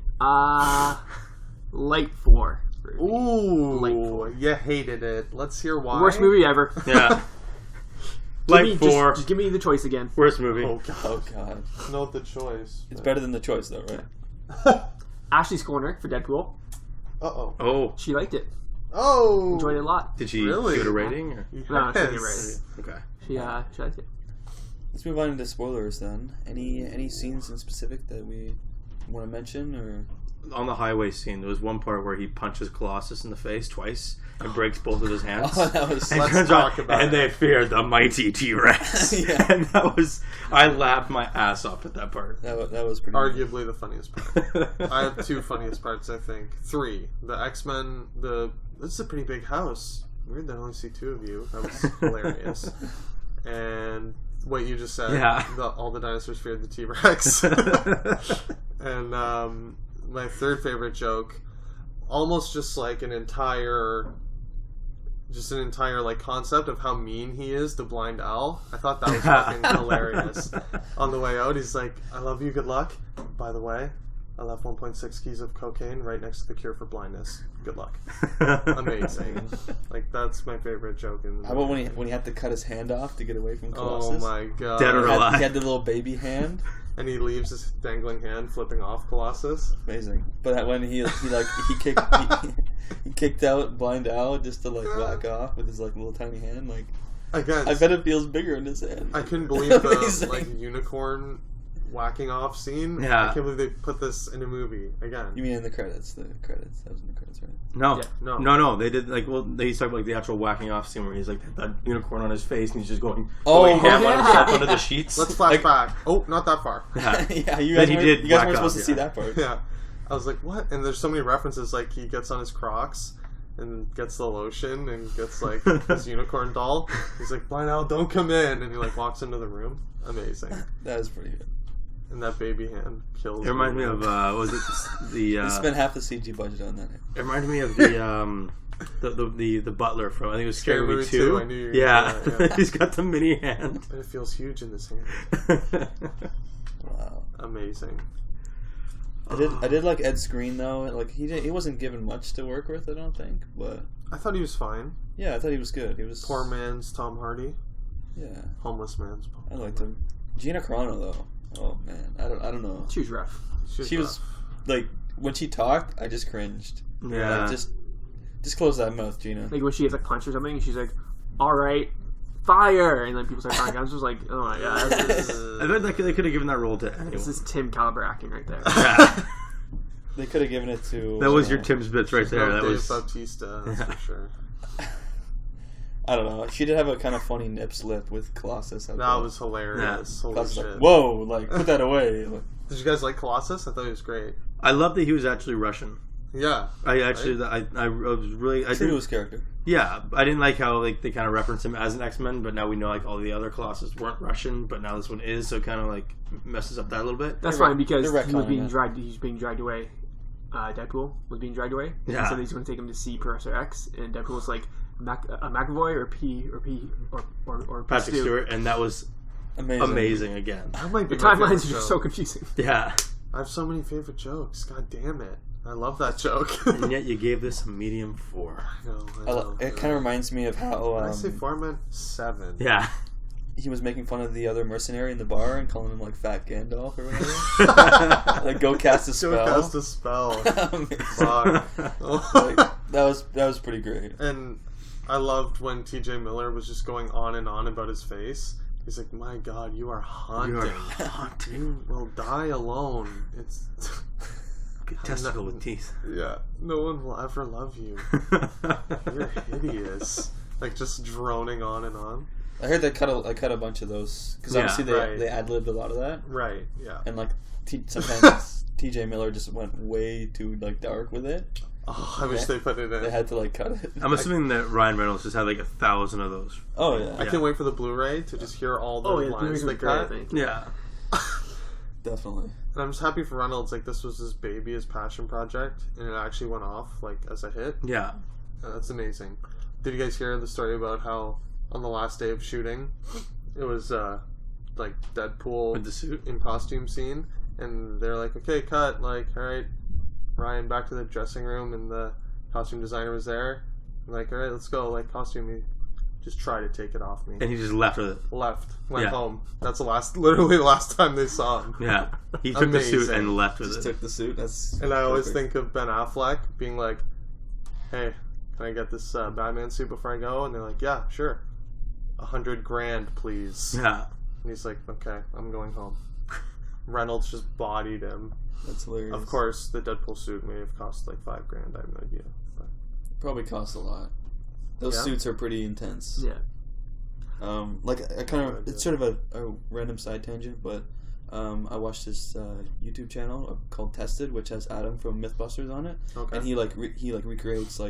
Light 4. Ooh, Light 4. You hated it. Let's hear why. Worst movie ever. Yeah. Light 4. Just give me the choice again. Worst movie. Oh god. No, the choice. It's better than the choice, though, right? Ashley's corner for Deadpool. Oh. She liked it. Oh. Enjoyed it a lot. Did she really? give it a rating? Or? Yes. No, she didn't rate it. Okay. She liked it. Let's move on into spoilers then. Any scenes in specific that we want to mention or? on the highway scene, there was one part where he punches Colossus in the face twice and breaks both of his hands. Oh, that was... And Let's talk about and it. they feared the mighty T-Rex. Yeah. And that was... I laughed my ass off at that part. That was pretty Arguably the funniest part. I have 2 funniest parts, I think. 3. The X-Men, this is a pretty big house. Weird that I only see 2 of you. That was hilarious. And what you just said, Yeah. all the dinosaurs feared the T-Rex. And my 3rd favorite joke, almost just like an entire like concept of how mean he is to Blind Al. I thought that was fucking hilarious. On the way out, he's like, "I love you, good luck. By the way, I left 1.6 keys of cocaine right next to the cure for blindness. Good luck." Amazing. Like, that's my favorite joke in the How about when he had to cut his hand off to get away from Colossus? Oh my god. Dead or alive. He had the little baby hand. And he leaves his dangling hand flipping off Colossus. Amazing. But when he kicked out Blind Al just to like whack off with his like little tiny hand, like Again, I bet it feels bigger in his hand. I couldn't believe the Amazing. like unicorn whacking off scene. Yeah. I can't believe they put this in a movie again. You mean in the credits? The credits. That was in the credits, right? No. Yeah, no. No. They did, like, well, they talked like the actual whacking off scene where he's like, that unicorn on his face and he's just going Oh, ham on yeah. himself under the sheets. Let's flash back. Oh, not that far. Yeah. Yeah, you Then guys, he weren't, did you guys whack weren't off, supposed to yeah. see that part. Yeah. I was like, what? And there's so many references, like he gets on his Crocs and gets the lotion and gets like his unicorn doll. He's like, "Blind Al, don't come in," and he like walks into the room. Amazing. That was pretty good. And that baby hand kills. It reminded me of, what was it the, They spent half the CG budget on that. it reminded me of the butler from, I think it was Scary Movie 2. 2. I knew you were Yeah. gonna say that, yeah. He's got the mini hand. And it feels huge in this hand. Wow. Amazing. I did like Ed Skrein though. Like he wasn't given much to work with, I don't think. But I thought he was fine. yeah, I thought he was good. He was Poor man's Tom Hardy. Yeah, Homeless man's. I liked him. Gina Carano though. Oh man, I don't know. She was rough. She was like when she talked, I just cringed. Yeah. Like, just close that mouth, Gina. Like when she gets like punched or something, and she's like, "All right, fire!" And then people start firing guns. I was like, "Oh my god, I bet they could have given that role to anyone. this is Tim Caliber acting right there." Yeah. They could have given it to. That was your Tim's bits right there. No That Dave was Bautista, that's for sure. I don't know. She did have a kind of funny nip slip with Colossus. I That thought. was hilarious. Holy Colossus shit. like, whoa! Like put that away. Like, Did you guys like Colossus? I thought he was great. I love that he was actually Russian. Yeah. I actually, I was really, I true to didn't, his character. yeah, I didn't like how like they kind of referenced him as an X-Men, but now we know like all the other Colossus weren't Russian, but now this one is, so it kind of like messes up that a little bit. That's They're fine because they're he was retconning being it. dragged. He's being dragged away. Deadpool was being dragged away. Yeah. And so he's going to take him to see Professor X, and Deadpool was like, McAvoy or P or Patrick Stu. Stewart, and that was amazing again. That might be The my favorite timelines are joke. just so confusing. Yeah, I have so many favorite jokes. God damn it. I love that joke. and yet you gave this a medium 4. I know. It kind of reminds me of how When I say 4, I meant 7. Yeah, he was making fun of the other mercenary in the bar and calling him like Fat Gandalf or whatever. Like go cast a spell. Go cast a spell. Amazing. Fuck. Like, that was pretty great. And I loved when TJ Miller was just going on and on about his face. He's like, "My God, you are haunting. you are haunting. You will die alone. It's Testicle with teeth. yeah. No one will ever love you. You're hideous." Like just droning on and on. I heard they cut a bunch of those because Yeah, obviously right. they ad-libbed a lot of that, Right. Yeah. and like sometimes TJ Miller just went way too like dark with it. Oh, I wish they put it They in. had to like cut it. I'm assuming that Ryan Reynolds just had like 1,000 of those. Oh yeah, I can't wait for the Blu-ray to just hear all the Oh yeah, lines the they great, I cut. think. Yeah, definitely. And I'm just happy for Reynolds. Like this was his baby, his passion project, and it actually went off like as a hit. yeah. That's amazing. Did you guys hear the story about how on the last day of shooting, it was like Deadpool With the suit. in costume scene, and they're like, "Okay, cut." Like, all right, Ryan, back to the dressing room, and the costume designer was there. I'm like, all right, let's go. Like, costume, you just try to take it off me. And he just left with it. Left, went Yeah. home. That's literally the last time they saw him. Yeah, he took the suit Amazing. and left with Just it. took the suit. That's And I always perfect. think of Ben Affleck being like, "Hey, can I get this Batman suit before I go?" And they're like, "Yeah, sure. $100,000, please." Yeah, And he's like, "Okay, I'm going home." Reynolds just bodied him. That's hilarious. Of course, the Deadpool suit may have cost like $5,000. I have no idea. But. Probably costs a lot. Those suits are pretty intense. Yeah. I kind of, it's sort of a random side tangent, but I watched this YouTube channel called Tested, which has Adam from MythBusters on it, and he recreates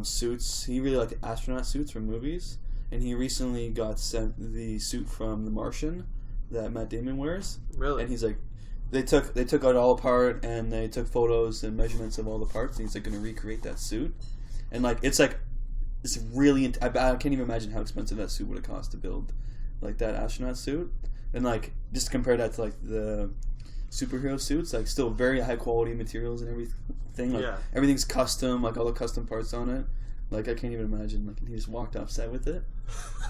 suits. He really like astronaut suits from movies, and he recently got sent the suit from The Martian that Matt Damon wears. Really? And he's like, they took it all apart, and they took photos and measurements of all the parts, and he's like going to recreate that suit, and it's really. I can't even imagine how expensive that suit would have cost to build, like that astronaut suit, and like just compare that to like the superhero suits, like still very high quality materials and everything. Like everything's custom, like all the custom parts on it. Like I can't even imagine. Like he just walked off set with it.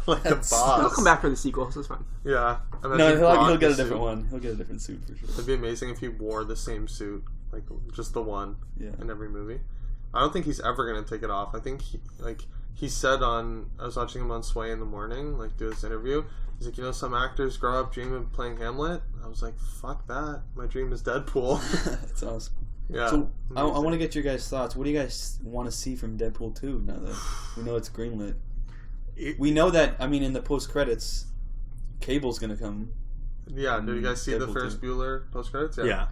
Like a boss. He'll come back for the sequel, so it's fine. Yeah. No, he'll get a different one. He'll get a different suit for sure. It'd be amazing if he wore the same suit, like just the one, in every movie. I don't think he's ever gonna take it off. I think he said I was watching him on Sway in the morning, like do this interview. He's like, some actors grow up dreaming of playing Hamlet. I was like, fuck that. My dream is Deadpool. That's awesome. Yeah. So I want to get your guys' thoughts. What do you guys want to see from Deadpool 2 now that we know it's greenlit? We know that, in the post-credits, Cable's going to come. Yeah, did you guys see Deadpool the Ferris Bueller post-credits? Yeah.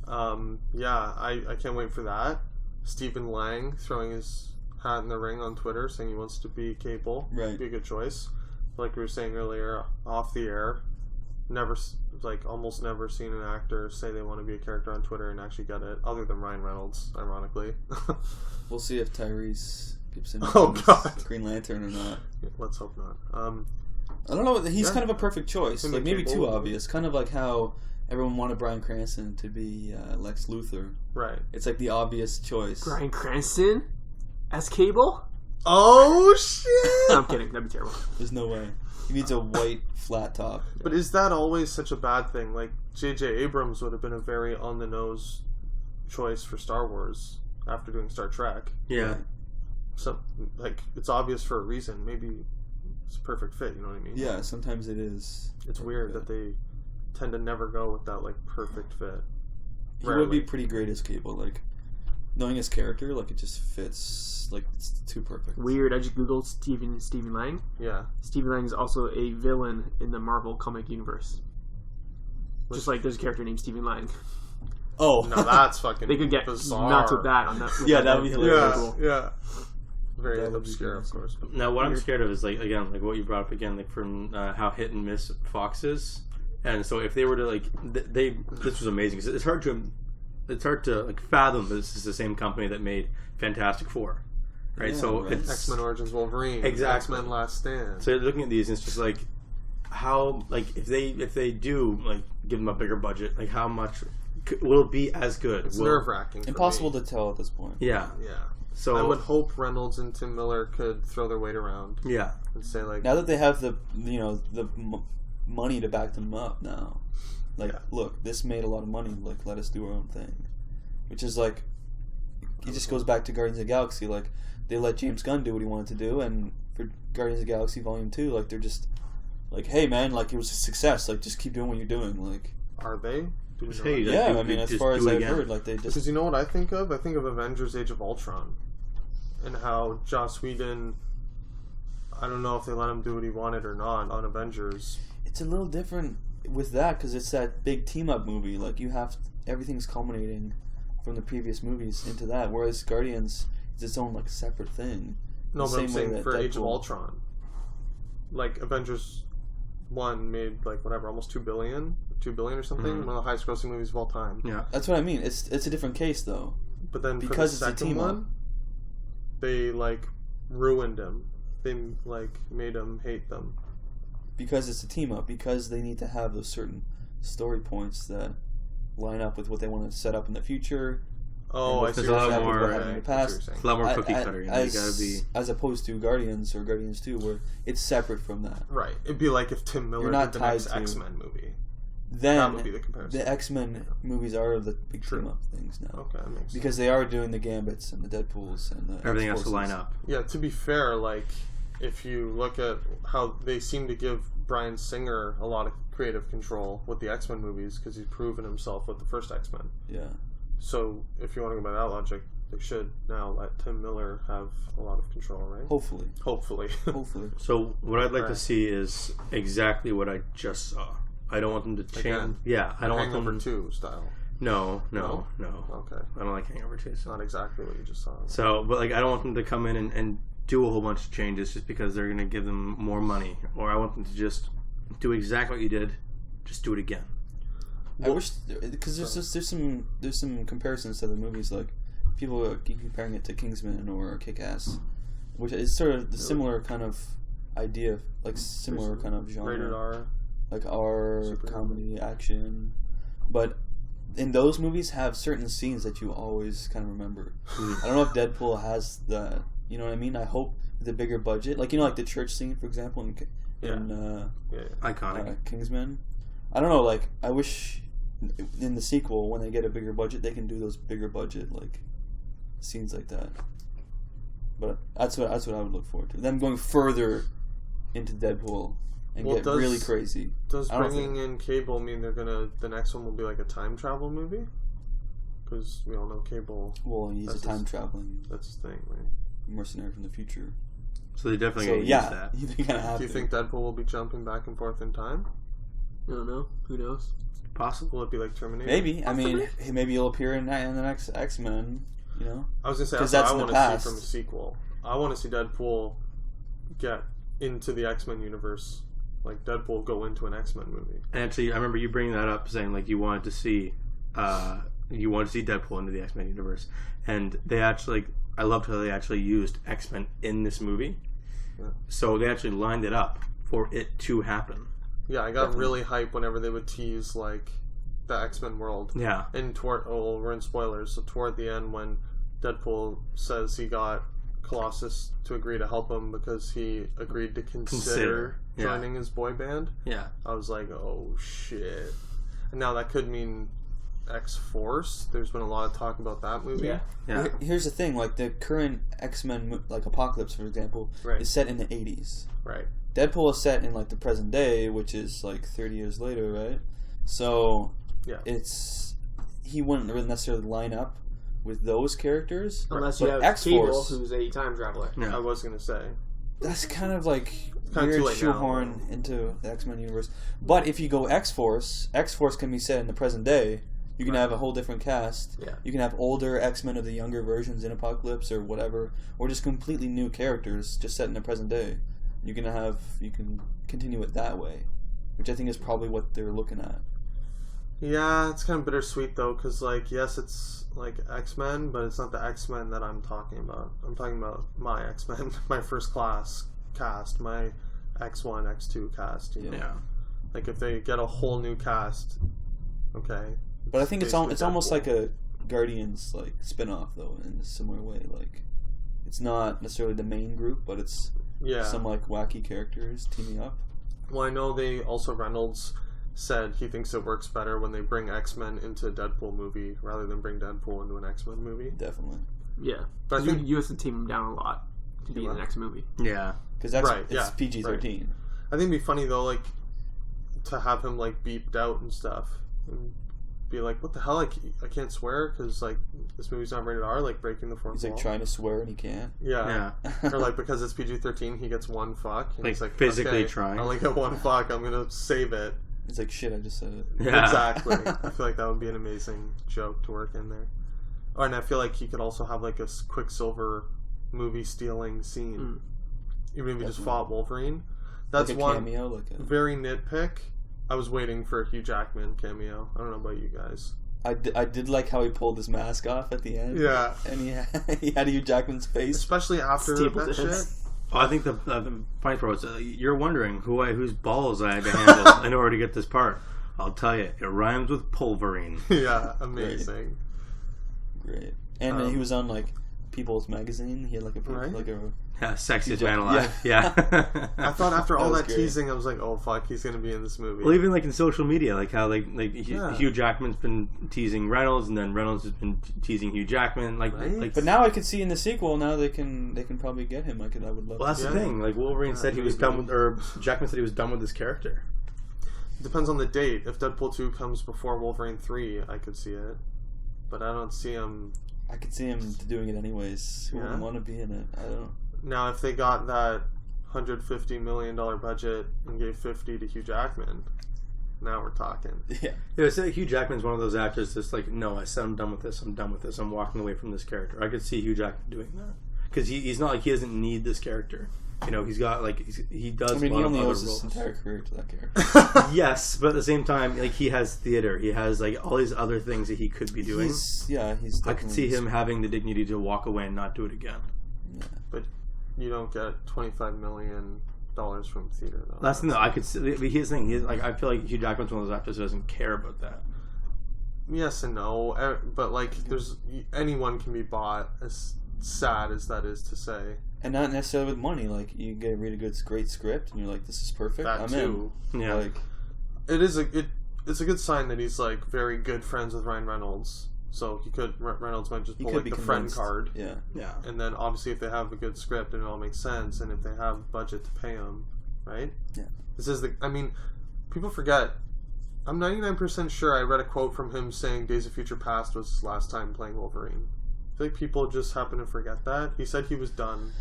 I can't wait for that. Stephen Lang throwing his hat in the ring on Twitter saying he wants to be Cable. Right. Be a good choice. Like we were saying earlier, off the air, almost never seen an actor say they want to be a character on Twitter and actually get it, other than Ryan Reynolds, ironically. We'll see if Tyrese Gibson becomes Green Lantern or not. Let's hope not. I don't know. He's kind of a perfect choice. Him Like maybe Cable. too obvious. Kind of like how everyone wanted Bryan Cranston to be Lex Luthor. Right. It's like the obvious choice. Bryan Cranston as Cable? Oh, shit! No, I'm kidding. That'd be terrible. There's no way. He needs a white flat top. But is that always such a bad thing? Like, J.J. Abrams would have been a very on-the-nose choice for Star Wars after doing Star Trek. Yeah. So, it's obvious for a reason. Maybe it's a perfect fit, you know what I mean? Yeah, sometimes it is. It's weird that they tend to never go with that, perfect fit. He would be pretty great as Cable. Knowing his character, it just fits. It's too perfect. Weird. I just googled Stephen Lang. Yeah. Stephen Lang is also a villain in the Marvel comic universe. Just like there's a character named Stephen Lang. Oh, no, that's fucking They could get bizarre. nuts with that. That'd be hilarious. Yeah. Very That would be obscure, good. of course. Now, what I'm scared of is what you brought up again, from how hit and miss Fox is, and so if they were to this was amazing because it's hard to fathom that this is the same company that made Fantastic Four, right? Yeah, so right. it's X-Men Origins Wolverine. Exactly. X-Men Last Stand. So you're looking at these, and it's just how if they do give them a bigger budget, how much will it be as good? It's nerve-wracking. Impossible to tell at this point. Yeah. Yeah. So I would hope Reynolds and Tim Miller could throw their weight around. Yeah. And say now that they have the money to back them up now, look, this made a lot of money. Let us do our own thing, which is it just goes back to Guardians of the Galaxy. They let James Gunn do what he wanted to do, and for Guardians of the Galaxy Volume 2, they're just hey man, it was a success. Just keep doing what you're doing. Are they? As far as I've heard, they just... Because you know what I think of? I think of Avengers Age of Ultron. And how Joss Whedon, I don't know if they let him do what he wanted or not on Avengers. It's a little different with that, because it's that big team-up movie. Everything's culminating from the previous movies into that, whereas Guardians is its own, separate thing. No, but I'm saying for Age of Deadpool... Ultron. Avengers 1 made, almost $2 billion or something. Mm-hmm. One of the highest grossing movies of all time. Yeah. That's what I mean. It's a different case, though. But then because for the it's a second team-up. one, they, ruined him. They, made him hate them. Because it's a team-up. Because they need to have those certain story points that line up with what they want to set up in the future. Oh, I see. There's a lot what more you're in saying. the past. It's a lot more cookie cutter. You gotta be. As opposed to Guardians or Guardians 2, where it's separate from that. Right. It'd be like if Tim Miller You're not did the next tied to- X-Men movie. Then That would be the comparison. the X-Men movies are the big True. team-up things now. Okay, that makes sense. Because they are doing the Gambits and the Deadpools and the Everything has to X-Forces. line up. Yeah, to be fair, if you look at how they seem to give Bryan Singer a lot of creative control with the X-Men movies, because he's proven himself with the first X-Men. Yeah. So if you want to go by that logic, they should now let Tim Miller have a lot of control, right? Hopefully. Hopefully. So what I'd like to see is exactly what I just saw. I don't want them to change. Again, yeah, I don't want them Hangover 2 style. No. Okay. I don't like Hangover 2. It's not exactly what you just saw. So, but like, I don't want them to come in and do a whole bunch of changes just because they're going to give them more money. Or I want them to just do exactly what you did, just do it again. I wish, because there's some comparisons to the movies, like people keep comparing it to Kingsman or Kick-Ass, which is sort of the similar kind of idea, like similar kind of genre, Rated R, like R, comedy, action, but in those movies have certain scenes that you always kind of remember. I don't know if Deadpool has that. You know what I mean? I hope with a bigger budget, like like the church scene, for example, in Iconic. Kingsman. I don't know. Like, I wish in the sequel, when they get a bigger budget, they can do those bigger budget like scenes like that. But that's what I would look forward to. Them going further into Deadpool and get really crazy. Does bringing in Cable mean the next one will be like a time travel movie? Because we all know Cable. Well, he's a time traveling. That's his thing, right? Mercenary from the future. So they definitely going to use that. Do you think Deadpool will be jumping back and forth in time? I don't know. Who knows? Possible. Will it be like Terminator? Maybe. I mean, maybe he'll appear in the next X-Men. You know. I was gonna say that's what I want to see from a sequel. I want to see Deadpool get into the X-Men universe. Like Deadpool go into an X-Men movie. And actually, I remember you bringing that up, saying like you wanted to see Deadpool into the X-Men universe, and they actually, I loved how they actually used X-Men in this movie. Yeah. So they actually lined it up for it to happen. Yeah, I got really hyped whenever they would tease like the X-Men world. Yeah. And we're in spoilers, so toward the end when Deadpool says he got Colossus to agree to help him because he agreed to consider joining his boy band. Yeah. I was like, oh shit. And now that could mean X-Force. There's been a lot of talk about that movie. Yeah. Here's the thing, like the current X-Men, like Apocalypse, for example, is set in the 80s. Right. Deadpool is set in like the present day, which is like 30 years later, right? So he wouldn't really necessarily line up with those characters. Unless you have Cable, who's a time traveler. Yeah. I was going to say. That's kind of like weird shoehorn into the X-Men universe. But if you go X-Force can be set in the present day. You can have a whole different cast. Yeah. You can have older X-Men of the younger versions in Apocalypse or whatever. Or just completely new characters just set in the present day. You can continue it that way. Which I think is probably what they're looking at. Yeah, it's kind of bittersweet though, because like, yes, it's like X-Men, but it's not the X-Men that I'm talking about. I'm talking about my X-Men, my first class cast, my X1, X2 cast. You know? Yeah. Like if they get a whole new cast, okay. But I think it's almost like a Guardians like spin-off though, in a similar way. Like it's not necessarily the main group, but it's some like wacky characters teaming up. Well, I know Reynolds said he thinks it works better when they bring X-Men into a Deadpool movie rather than bring Deadpool into an X-Men movie. Definitely. Yeah. But I think you have to team him down a lot to be in the next movie. Yeah. Because it's PG-13. Right. I think it'd be funny though, like to have him like beeped out and stuff. And be like, what the hell? I can't swear because like this movie's not rated R. Like breaking the fourth wall. He's like trying to swear and he can't. Yeah. Or like because it's PG-13, he gets one fuck. And like he's like physically trying. I only get one fuck. I'm gonna save it. It's like shit. I just said it. Yeah. Exactly. I feel like that would be an amazing joke to work in there. Oh, and I feel like he could also have like a Quicksilver movie stealing scene, even if he just fought Wolverine. That's like one cameo, very nitpick. I was waiting for a Hugh Jackman cameo. I don't know about you guys. I did like how he pulled his mask off at the end. Yeah. And he had Hugh Jackman's face. Especially after that shit. Oh, I think the funny part was you're wondering whose balls I had to handle in order to get this part. I'll tell you, it rhymes with pulverine. Yeah, amazing. Great. And he was on like People's Magazine. He had like a sexiest man alive. Yeah. I thought after all that great. teasing, I was like, oh fuck, he's gonna be in this movie. Well, even like in social media, like how Hugh Jackman's been teasing Reynolds, and then Reynolds has been teasing Hugh Jackman. Like, but now I could see in the sequel. Now they can probably get him. I would love. Well, that's the thing. Like Wolverine said he was done with, or Jackman said he was done with his character. Depends on the date. If Deadpool 2 comes before Wolverine 3, I could see it. But I don't see him... I could see him doing it anyways. Who wouldn't want to be in it? I don't... Now, if they got that $150 million budget and gave 50 to Hugh Jackman, now we're talking. Yeah, I say Hugh Jackman's one of those actors that's like, no, I said I'm done with this, I'm walking away from this character. I could see Hugh Jackman doing that. Because he's not like he doesn't need this character. You know, he's got like he does. I mean, a lot he only of other owes roles. his entire career to that character. Yes, but at the same time, like he has theater, he has like all these other things that he could be doing. I could see him having the dignity to walk away and not do it again. Yeah. But you don't get $25 million from theater, though. That's no. I could see his thing. Like I feel like Hugh Jackman's one of those actors who doesn't care about that. Yes and no, but like anyone can be bought. As sad as that is to say. And not necessarily with money. Like you read a great script, and you're like, "This is perfect." That I'm too. in. Yeah. Like it's a good sign that he's like very good friends with Ryan Reynolds. So Reynolds might just pull like the friend card. Yeah. Yeah. And then obviously if they have a good script and it all makes sense, and if they have budget to pay him, right? Yeah. This is people forget. I'm 99% sure I read a quote from him saying Days of Future Past was his last time playing Wolverine. I feel like people just happen to forget that. He said he was done.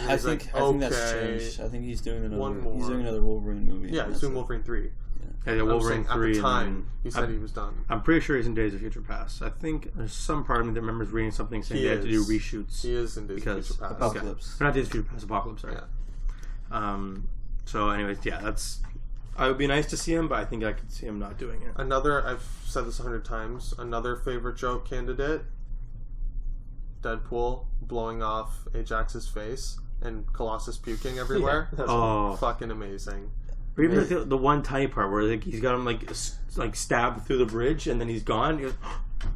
I think that's changed. I think he's doing another Wolverine movie. Yeah, he's doing Wolverine 3. Yeah, Wolverine 3. At the time, he said he was done. I'm pretty sure he's in Days of Future Past. I think there's some part of me that remembers reading something saying they had to do reshoots. He is in Days of Future Past. Apocalypse. Not Days of Future Past, Apocalypse, sorry. Yeah. So anyways, yeah, that's... I would be nice to see him, but I think I could see him not doing it. I've said this 100 times, another favorite joke candidate, Deadpool blowing off Ajax's face and Colossus puking everywhere. Yeah. That's fucking amazing. Or even the one tiny part where like he's got him like stabbed through the bridge and then he's gone.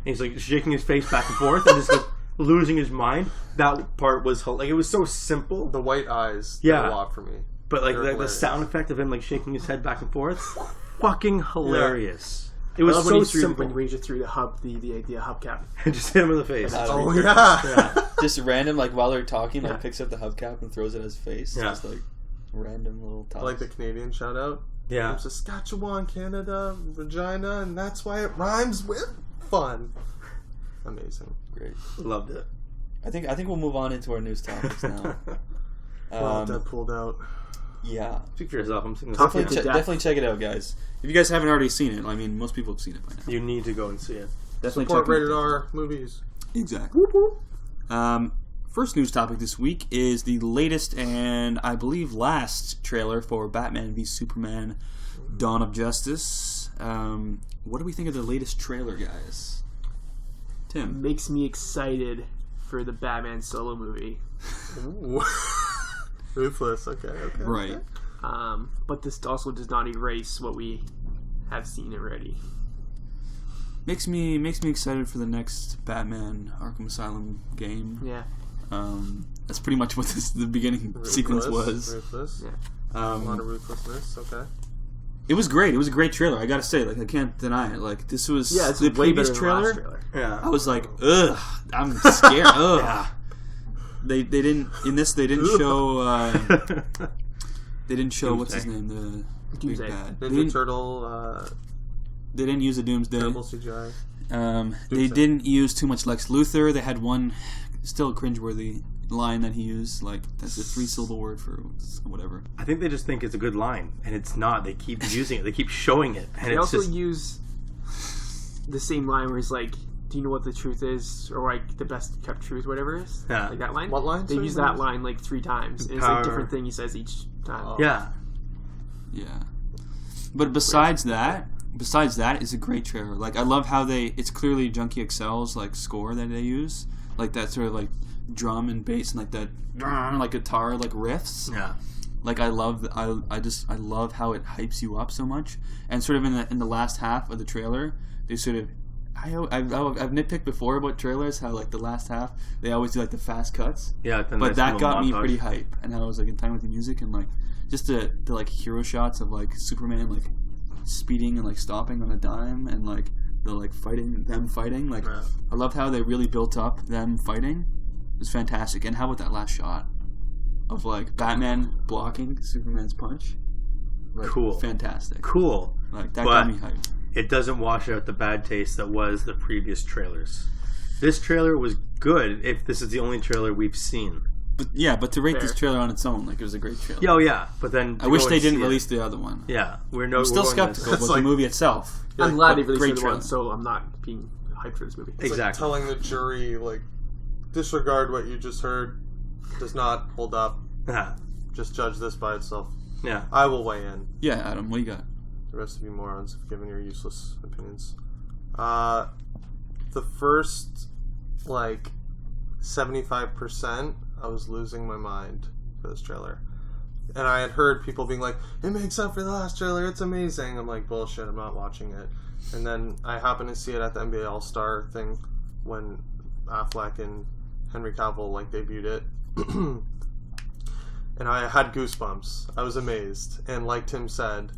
He's like shaking his face back and forth and just like losing his mind. That part was like it was so simple. The white eyes did a lot for me. But like the sound effect of him like shaking his head back and forth, fucking hilarious. Yeah. It was so simple. When he just threw the hubcap and just hit him in the face. Oh yeah. Just random, like while they're talking, like picks up the hubcap and throws it at his face. Yeah. Just like random little toss. I like the Canadian shout out. Yeah. From Saskatchewan, Canada, Regina, and that's why it rhymes with fun. Amazing. Great. Loved it. I think we'll move on into our news topics now. Deadpooled out. Yeah. Speak for yourself. I'm seeing definitely check it out, guys. If you guys haven't already seen it, I mean, most people have seen it by now. You need to go and see it. Definitely support rated R movies. Exactly. First news topic this week is the latest and I believe last trailer for Batman v Superman: Dawn of Justice. What do we think of the latest trailer, guys? Tim. Makes me excited for the Batman solo movie. Ooh. Ruthless. Okay. Right. Okay. But this also does not erase what we have seen already. Makes me excited for the next Batman Arkham Asylum game. Yeah. That's pretty much what the beginning sequence was. Ruthless. Yeah. A lot of ruthlessness. Okay. It was great. It was a great trailer. I gotta say, like I can't deny it. Like this was it's the way previous better than the last trailer. trailer. Yeah. I was like, ugh, I'm scared. Ugh. Yeah. They didn't in this. They didn't show. They didn't show what's his name. The big bad. Ninja Turtle. They didn't use a Doomsday. Terrible CGI. They didn't use too much Lex Luthor. They had one still cringeworthy line that he used. Like that's a 3-syllable word for whatever. I think they just think it's a good line, and it's not. They keep using it. They keep showing it, and they it's also just... use the same line where he's like, "Do you know what the truth is?" Or like the best kept truth, whatever it is. Yeah. Like that line. What line? They use that line like 3 times. And it's like a different thing he says each time. Oh. Yeah. Yeah. But besides that, it's a great trailer. Like I love how it's clearly Junkie XL's like score that they use, like that sort of like drum and bass and like that like guitar like riffs. Yeah. Like I love how it hypes you up so much. And sort of in the last half of the trailer, they sort of I've nitpicked before about trailers how like the last half they always do like the fast cuts. Yeah, but that got me pretty hype, and how it was like in time with the music and like just the like hero shots of like Superman like speeding and like stopping on a dime and like the like fighting like I loved how they really built up them fighting. It was fantastic. And how about that last shot of like Batman blocking Superman's punch? Like, cool, fantastic, cool. Like that got me hyped. It doesn't wash out the bad taste that was the previous trailers. This trailer was good if this is the only trailer we've seen. But to rate this trailer on its own, like it was a great trailer. Oh yeah, but then I wish they didn't release the other one. Yeah, I'm still skeptical about the movie itself. I'm glad they released the other one, so I'm not being hyped for this movie. It's like telling the jury, like, disregard what you just heard. Does not hold up. Just judge this by itself. Yeah, I will weigh in. Yeah, Adam, what do you got? The rest of you morons have given your useless opinions. The first, like, 75%, I was losing my mind for this trailer. And I had heard people being like, it makes up for the last trailer, it's amazing. I'm like, bullshit, I'm not watching it. And then I happened to see it at the NBA All-Star thing when Affleck and Henry Cavill, like, debuted it. And I had goosebumps. I was amazed. And like Tim said,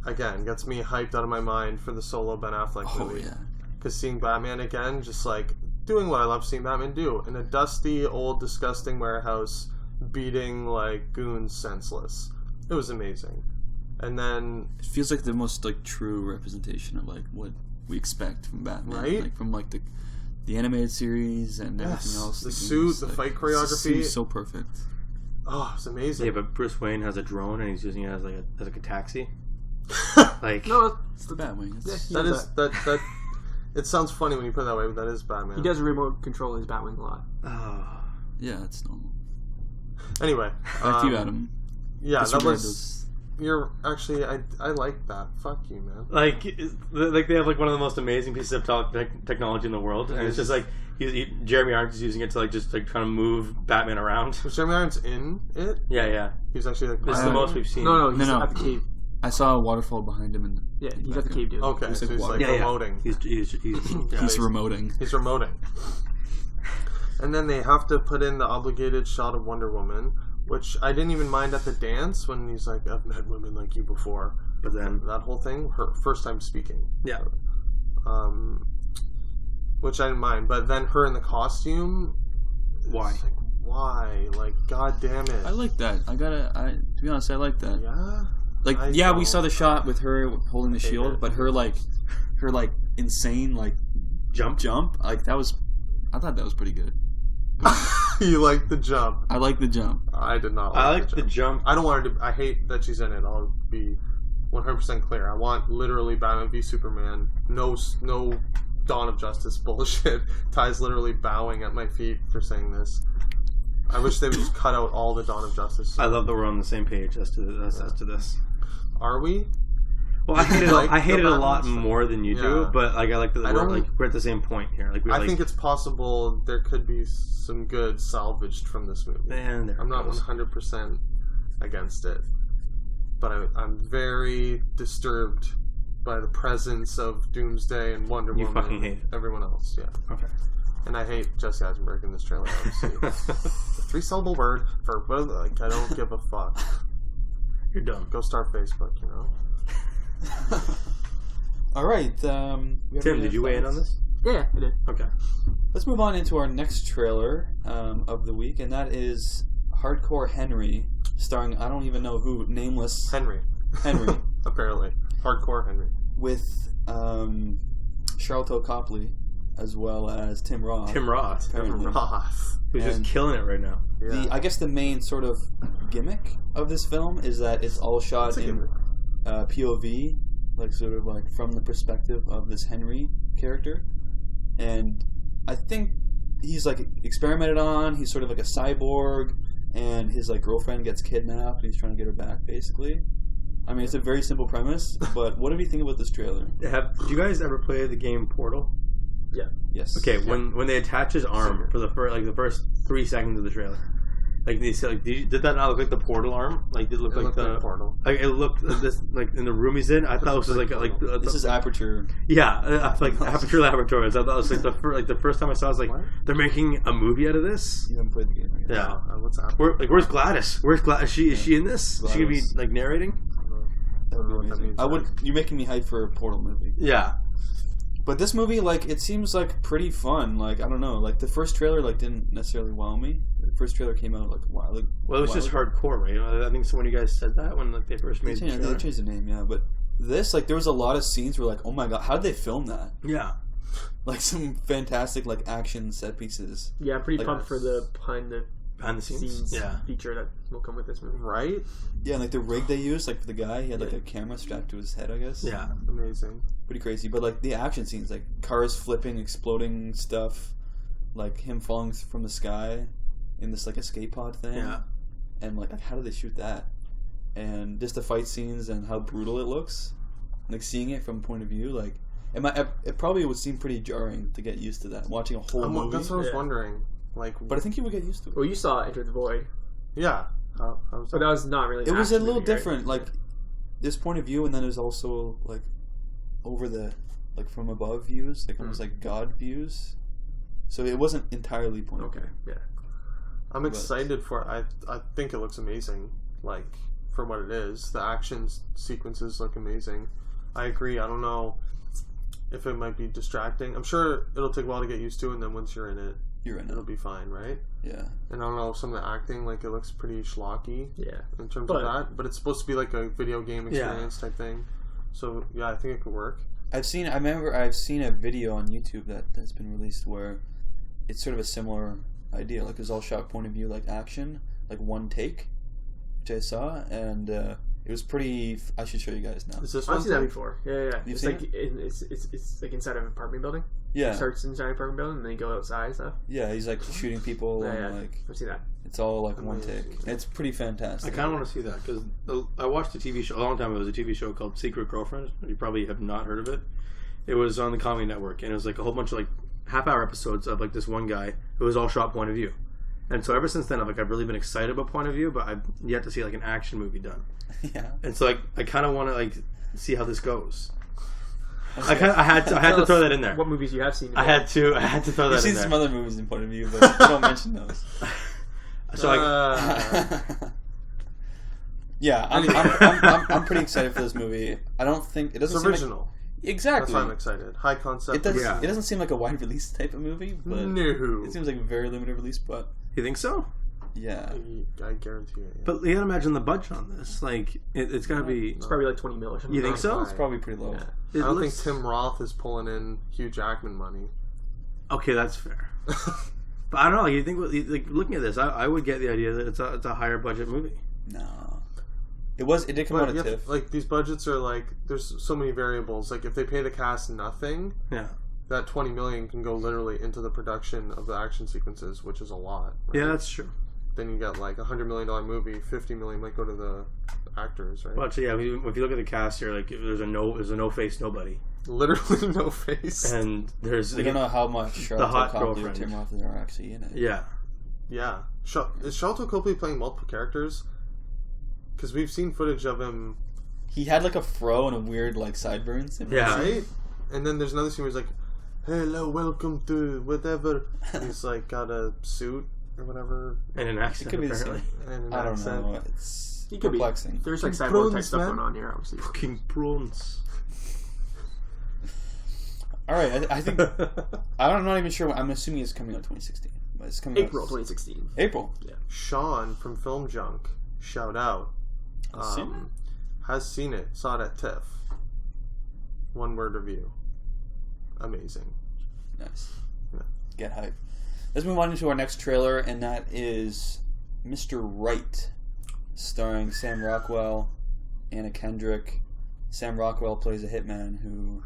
again, gets me hyped out of my mind for the solo Ben Affleck movie. Yeah. Because seeing Batman again, just like doing what I love seeing Batman do in a dusty, old, disgusting warehouse, beating like goons senseless. It was amazing. And then it feels like the most like true representation of like what we expect from Batman, right? Like from like the animated series and everything else. The suit, the fight choreography, the suit is so perfect. Oh, it's amazing. Yeah, but Bruce Wayne has a drone and he's using it as like a taxi. Like no, it's the Batwing. That it sounds funny when you put it that way, but that is Batman. He does remote control his Batwing a lot. Oh. Yeah, that's normal. Anyway, back to you, Adam. Yeah, that was. You're actually, I like that. Fuck you, man. Like they have like one of the most amazing pieces of technology in the world, and it's just like Jeremy Irons is using it to like just like trying to move Batman around. Was Jeremy Irons in it? Yeah. He was actually like. This is the most we've seen. No, he's at the cave. I saw a waterfall behind him, and he's at the cave dude. Okay, so he's like remoting. He's remoting. He's remoting. And then they have to put in the obligated shot of Wonder Woman, which I didn't even mind at the dance when he's like, I've met women like you before. But then that whole thing, her first time speaking. Yeah. Which I didn't mind. But then her in the costume. Why? Like, why? Like, god damn it. I like that. To be honest, I like that. Yeah? Like, we saw the shot with her holding the shield, but her insane, like, jump, like, I thought that was pretty good. You like the jump. I like the jump. I did not I like the jump. I don't want her to. I hate that she's in it. I'll be 100% clear. I want literally Batman v Superman. No Dawn of Justice bullshit. Ty's literally bowing at my feet for saying this. I wish they would just cut out all the Dawn of Justice. I love that we're on the same page as to this. Are we? Well, I hate it a lot more than you do, but like I like that we're at the same point here. Like I think it's possible there could be some good salvaged from this movie. Man, I'm not 100% against it, but I'm very disturbed by the presence of Doomsday and Wonder Woman. You fucking hate it. Everyone else, yeah. Okay. And I hate Jesse Eisenberg in this trailer, obviously. The 3-syllable word for, like, I don't give a fuck. You're dumb. Go start Facebook, you know? All right. Tim, did you weigh in on this? Yeah, I did. Okay. Let's move on into our next trailer of the week, and that is Hardcore Henry, starring I don't even know who, nameless Henry. Apparently. Hardcore Henry. With Charlton Copley, as well as Tim Roth. Tim Roth. Who's just killing it right now. Yeah. I guess the main sort of gimmick of this film is that it's all shot in POV, like sort of like from the perspective of this Henry character. And I think he's like experimented on. He's sort of like a cyborg, and his like girlfriend gets kidnapped, and he's trying to get her back, basically. I mean, it's a very simple premise, but what do we think about this trailer? Did you guys ever play the game Portal? Yeah. Yes. Okay, when they attach his arm for the first 3 seconds of the trailer, Like they said, like, did that not look like the portal arm? Like did it look like the portal? Like, it looked this like in the room he's in. I thought it was just like this is Aperture. Yeah, like Aperture Laboratories. I thought it was like the first time I saw it, I was like, they're making a movie out of this. You haven't played the game, I guess. Yeah. What's Aperture? Where's Gladys? Where's Gladys? Is she in this? Gladys. Is she gonna be like narrating? I don't know what that means. You're making me hype for a Portal movie. Yeah. But this movie, like, it seems like pretty fun. Like, I don't know. Like, the first trailer, like, didn't necessarily wow me. The first trailer came out like a while ago. Well, it was just hardcore, right? I think some of you guys said that when like they first made the trailer. They changed the name, yeah. But this, like, there was a lot of scenes where, like, oh my god, how did they film that? Yeah. Like, some fantastic, like, action set pieces. Yeah, I'm pretty Like, pumped for the behind the scenes feature that will come with this movie. Right? Yeah, and, like, the rig they used, like, for the guy, he had, like, a camera strapped to his head, I guess. Yeah. Amazing. Pretty crazy. But, like, the action scenes, like, cars flipping, exploding stuff, like, him falling from the sky in this, like, escape pod thing. Yeah. And, like, how did they shoot that? And just the fight scenes and how brutal it looks. Like, seeing it from a point of view, like, it probably would seem pretty jarring to get used to that, watching a whole movie. That's what I was wondering. Like, but I think you would get used to it. Well, you saw Enter the Void. Yeah. How was that? But that was not really. It was a little movie, different, right? like this point of view, and then there's also like over the like from above views, like almost like God views. So it wasn't entirely point of view. Yeah. I'm excited for it. I think it looks amazing. Like for what it is, the action sequences look amazing. I agree. I don't know if it might be distracting. I'm sure it'll take a while to get used to, and then once you're in it, it'll be fine, right? Yeah. And I don't know, some of the acting, like, it looks pretty schlocky. Yeah. In terms of that. But it's supposed to be like a video game experience type thing. So, yeah, I think it could work. I've seen a video on YouTube that's been released where it's sort of a similar idea. Like, it was all shot point of view, like action, like one take, which I saw, and it was pretty. I should show you guys now. Is this I've one seen that before. Yeah. You've It's seen like it's like inside of an apartment building. Yeah. It starts inside an apartment building and then you go outside and stuff. Yeah, he's like shooting people and like I've seen that. it's all like one take. It's pretty fantastic. I kind of want to see that because I watched a TV show a long time ago. It was a TV show called Secret Girlfriend. You probably have not heard of it. It was on the Comedy Network, and it was like a whole bunch of like half-hour episodes of like this one guy. It was all shot point of view. And so ever since then, I've really been excited about point of view, but I've yet to see like an action movie done. Yeah. And so like I kind of want to like see how this goes. I had to throw that in there. What movies you have seen? I had to throw that You've in there. seen some other movies in point of view, but you don't mention those. So yeah, I'm pretty excited for this movie. I don't think it doesn't It's seem original. Exactly. That's why I'm excited. High concept. It doesn't seem like a wide release type of movie, but No. it seems like a very limited release. But you think so? yeah, I guarantee it. Yeah. But you gotta imagine the budget on this. Like it's gotta be. It's probably like 20 mil or something. You think so? it's probably pretty low. Yeah. I don't think Tim Roth is pulling in Hugh Jackman money. Okay, that's fair. But I don't know. You think like looking at this, I would get the idea that it's a higher budget movie. No, it did come out of TIFF. Like these budgets are like there's so many variables. Like if they pay the cast nothing, Yeah. that $20 million can go literally into the production of the action sequences, which is a lot. Right? Yeah, that's true. Then you get like $100 million movie, $50 million might go to the actors, right? Well, actually, yeah. If you look at the cast here, like there's a no face nobody, Literally no face. and there's We don't know how much Charlotte hot Copley or girlfriend. Tim Roth are actually in it. Yeah. Yeah. Is Charlotte Copley playing multiple characters? Because we've seen footage of him. He had like a fro and a weird like sideburns. Yeah. Right? And then there's another scene where he's like, hello, welcome to whatever. And he's like got a suit or whatever. And an accent, It could be the apparently. same. And an I don't accent. know. It's He could perplexing. be. There's like Fucking cyborg type prawns, stuff man. going on here, obviously. Fucking prawns. All right, I think I'm not even sure. I'm assuming it's coming out 2016, but it's coming April out 2016. April. Yeah. Sean from Film Junk, shout out, has seen it, saw it at TIFF. One word review. Amazing. Nice. Yeah. Get hype. Let's move on into our next trailer, and that is Mr. Right, starring Sam Rockwell, Anna Kendrick. Sam Rockwell plays a hitman who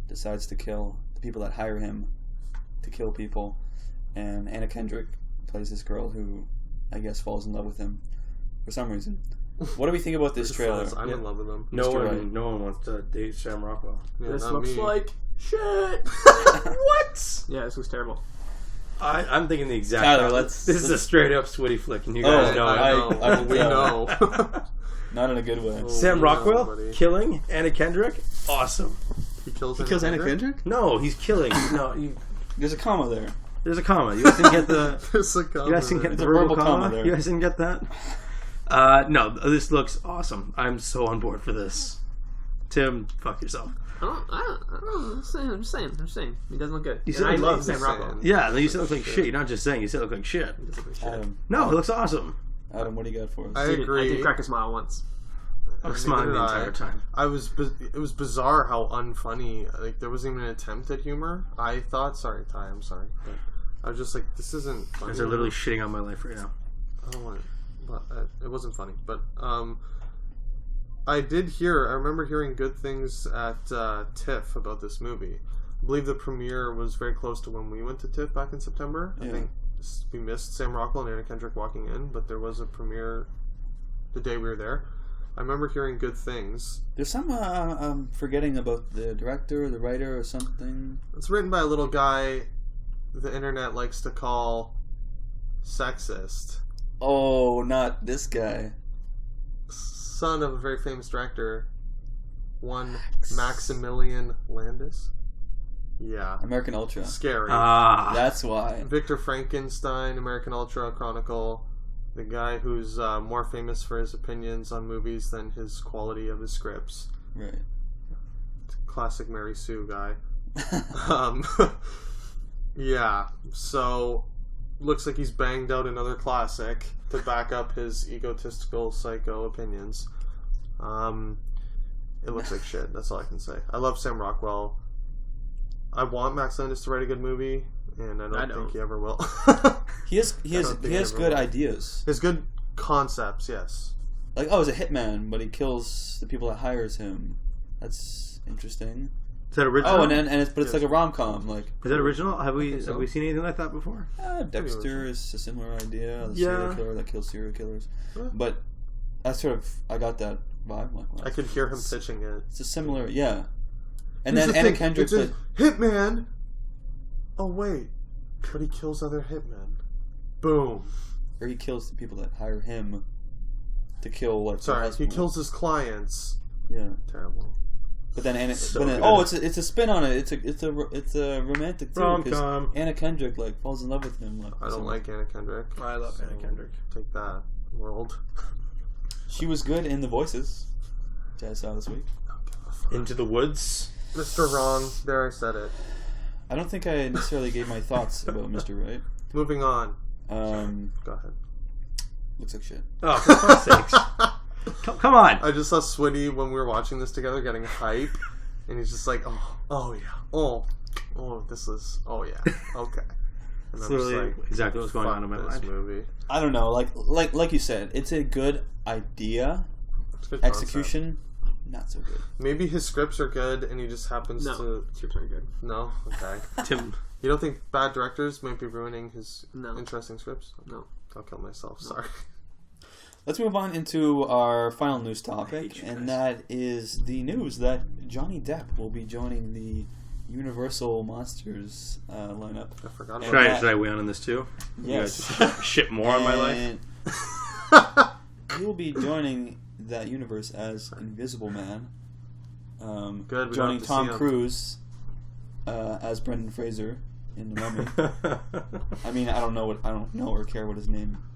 decides to kill the people that hire him to kill people, and Anna Kendrick plays this girl who, I guess, falls in love with him for some reason. What do we think about this trailer? I'm in love with him. No Mr. Right. one wants to date Sam Rockwell. Yeah, This not looks me. like shit. What? Yeah, this looks terrible. I'm thinking the exact. Tyler, this is a straight up Switty flick, and you guys know it. We know. Not in a good way. Sam Rockwell killing Anna Kendrick. Awesome. He kills Anna Kendrick? No, he's killing. There's a comma there. There's a comma. You guys didn't get the. There's a comma. You guys didn't get the There's a verbal verbal comma there. You guys didn't get that. No, this looks awesome. I'm so on board for this. Tim, fuck yourself. I don't know. I'm just saying. He doesn't look good. You said I he love looks Sam Rockwell. Yeah, you said it looked like shit. You're not just saying. You said it looked like shit. Adam, No, it looks awesome. what do you got for us? I agree. I did crack a smile once. I was smiling the entire time. It was bizarre how unfunny. Like there wasn't even an attempt at humor. I thought. Sorry, Ty. I'm sorry. But I was just like, this isn't funny. Guys are literally shitting on my life right now. I don't want it. But it wasn't funny. But I remember hearing good things at TIFF about this movie. I believe the premiere was very close to when we went to TIFF back in September. Yeah. I think we missed Sam Rockwell and Anna Kendrick walking in, but there was a premiere the day we were there. I remember hearing good things. There's some forgetting about the director, the writer, or something. It's written by a little guy the internet likes to call sexist. Oh, not this guy. Son of a very famous director, one Maximilian Landis. Yeah. American Ultra. Scary. That's why. Victor Frankenstein, American Ultra Chronicle. The guy who's more famous for his opinions on movies than his quality of his scripts. Right. Classic Mary Sue guy. Yeah. So, looks like he's banged out another classic to back up his egotistical psycho opinions. It looks like shit. That's all I can say. I love Sam Rockwell. I want Max Landis to write a good movie, and I don't think he ever will. He has good ideas. He has good concepts, yes. Like, he's a hitman, but he kills the people that hires him. That's interesting. Is that original? Oh, it's like a rom-com. Like, is that original? Have we seen anything like that before? Dexter is a similar idea. The serial killer that kills serial killers. Yeah. But I got that vibe. Like, I could hear him pitching it. It's a similar, yeah. And then Anna Kendrick played hitman. Oh wait, but he kills other hitmen. Boom. Or he kills the people that hire him to kill. Like, sorry, he kills his clients. Yeah, terrible. But then it's a spin on it. It's a romantic too, because Anna Kendrick falls in love with him. I don't like Anna Kendrick. I love Anna Kendrick. Take that, world. She was good in The Voices, which I saw this week. Into the Woods. Mr. Wrong. There, I said it. I don't think I necessarily gave my thoughts about Mr. Right. Moving on. Go ahead. Looks like shit. Oh, for fuck's sakes. Come on. I just saw Switty when we were watching this together getting hype, and he's just like, oh yeah, this is, yeah, okay. And that's literally exactly what's going on in my mind. Movie. I don't know, like you said, it's a good idea. It's good execution. Concept. Not so good. Maybe his scripts are good, and he just happens to. Scripts aren't good. No, okay. Tim, you don't think bad directors might be ruining his interesting scripts? No, I'll kill myself. Sorry. Let's move on into our final news topic, and that is the news that Johnny Depp will be joining the Universal Monsters lineup. I forgot. Should I weigh on this too? Yes. You guys shit more on my life. He will be joining that universe as Invisible Man. Good. Joining Tom Cruise as Brendan Fraser in The Mummy. I mean, I don't know or care what his